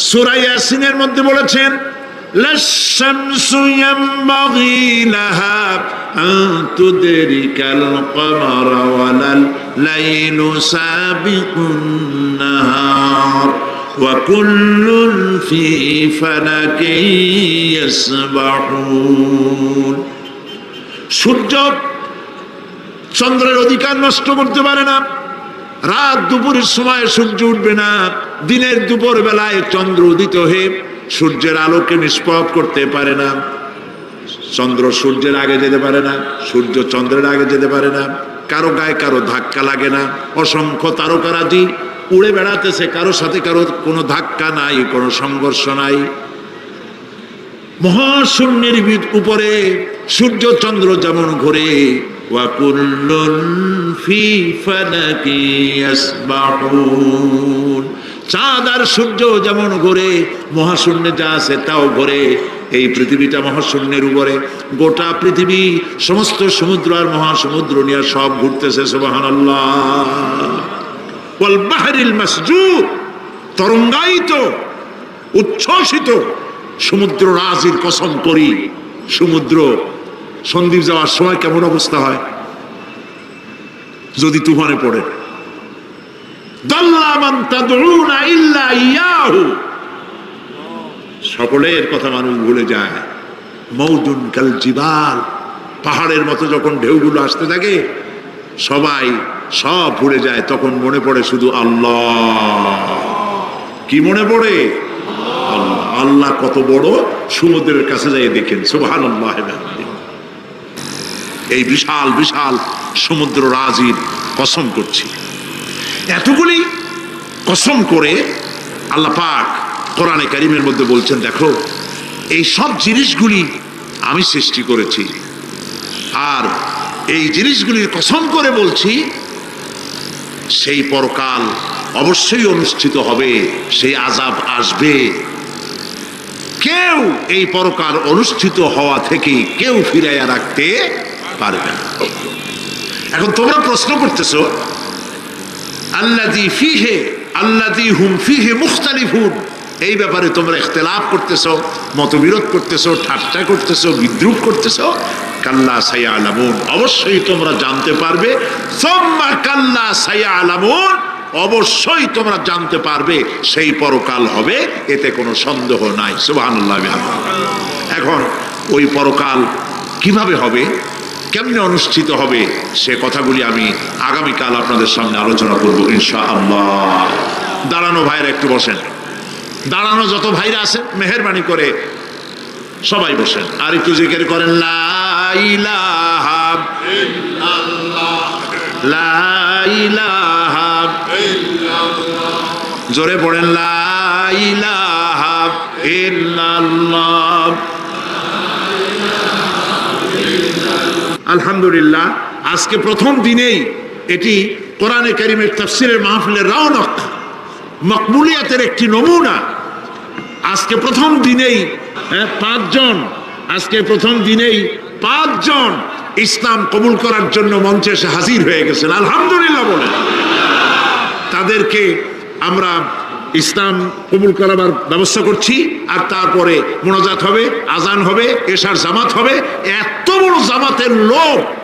সূরা ইয়াসিনের মধ্যে বলেছেন লাশ-শামসু ইয়ানবাগি লাহা আন তুদরিকাল কমারা ওয়ালাল লাইলু সাবিকুন নাহার ওয়া কুল্লুন ফি ফালাকিন ইয়াসবাহুন। সূর্য চন্দ্রের অধিকার নষ্ট করতে পারে না। রাত দুপুরের সময় সূর্য উঠবে না, দিনের দুপুর বেলায় চন্দ্র উদিত হয়ে সূর্যের আলোকে নিষ্প্রভ করতে পারে না। চন্দ্র সূর্যের আগে যেতে পারে না, সূর্য চন্দ্রের আগে যেতে পারে না, কারো গায়ে কারো ধাক্কা লাগে না। অসংখ্য তারকারাজি উড়ে বেড়াতেছে, কারোর সাথে কারো কোনো ধাক্কা নাই, কোনো সংঘর্ষ নাই। মহাশূন্যের উপরে সূর্য চন্দ্র যেমন ঘোরে, ওয়া কুল্লুন ফি ফালাকি ইয়াসবাহুন, চাঁদ আর সূর্য যেমন ঘোরে, মহাশূন্যে যা আছে তাও ঘোরে। এই পৃথিবীটা মহাশূন্যের উপরে, গোটা পৃথিবী সমস্ত সমুদ্র আর মহাসমুদ্র নিয়ে সব ঘুরতেছে। সুবহানাল্লাহ। ওয়াল বাহরিল মাসজুর, তরঙ্গায়িত উচ্ছ্বসিত সমুদ্র রাজির কসম করি। সমুদ্র সন্দ্বীপ যাওয়ার সময় কেমন অবস্থা হয় যদি তুফানে পড়ে? দাল্লা মান তাদউনা ইল্লা ইয়াহু, সকলের কথা মানুষ ভুলে যায়। মৌজুন কাল জিবাল, পাহাড়ের মতো যখন ঢেউগুলো আসতে থাকে সবাই সব ভুলে যায়, তখন মনে পড়ে শুধু আল্লাহ। কি মনে পড়ে? আল্লাহ। আল্লাহ কত বড়, সমুদ্রের কাছে যাই দেখেন সুবহানাল্লাহ। এই বিশাল বিশাল সমুদ্র রাজির কসম করছি। এতগুলি কসম করে আল্লাহ পাক কোরআনে কারীমের মধ্যে বলছেন, দেখো এই সব জিনিসগুলি আমি সৃষ্টি করেছি, আর এই জিনিসগুলির কসম করে বলছি সেই পরকাল অবশ্যই অনুষ্ঠিত হবে, সেই আযাব আসবে, কেউ এই পরকাল অনুষ্ঠিত হওয়া থেকে কেউ ফিরাইয়া রাখতে পারবে না। এখন তোমরা প্রশ্ন করতেছো আল্লাযী ফীহি আল্লাযী হুম ফীহি মুখতালিফুন, এই ব্যাপারে তোমরা ইখতিলাফ করতেছো, মতবিরোধ করতেছো, ঠাট্টা করতেছো, বিদ্রূপ করতেছো। কাল্লা সায়ালামুন, অবশ্যই তোমরা জানতে পারবে। সুম্মা কাল্লা সায়ালামুন, অবশ্যই তোমরা জানতে পারবে সেই পরকাল হবে, এতে কোনো সন্দেহ নাই। সুবহানাল্লাহ। এখন ওই পরকাল কিভাবে হবে, কেমনে অনুষ্ঠিত হবে, সে কথাগুলি আমি আগামীকাল আপনাদের সামনে আলোচনা করব ইনশাআল্লাহ। দাঁড়ানো ভাইরা একটু বসেন, দাঁড়ানো যত ভাইরা আছেন মেহেরবানি করে সবাই বসেন, আর একটু জিকির করেন লা ইলাহা ইল্লাল্লাহ, লা ইলাহা ইল্লাল্লাহ, জোরে পড়েন লা ইলাহা ইল্লাল্লাহ। আলহামদুলিল্লাহ, আজকে প্রথম দিনেই এটি কোরআনে কারীমের তাফসীরের মাহফিলের রওনক, মকবুলিয়াতের একটি নমুনা। আজকে প্রথম দিনেই প্রথম দিনেই পাঁচজন ইসলাম কবুল করার জন্য মঞ্চে এসে হাজির হয়ে গেছেন, আলহামদুলিল্লাহ বলে। তাদেরকে আমরা ইসলাম কবুল করাবার ব্যবস্থা করছি, আর তারপরে মোনাজাত হবে, আজান হবে, এশার জামাত হবে। এত বড় জামাতের লোক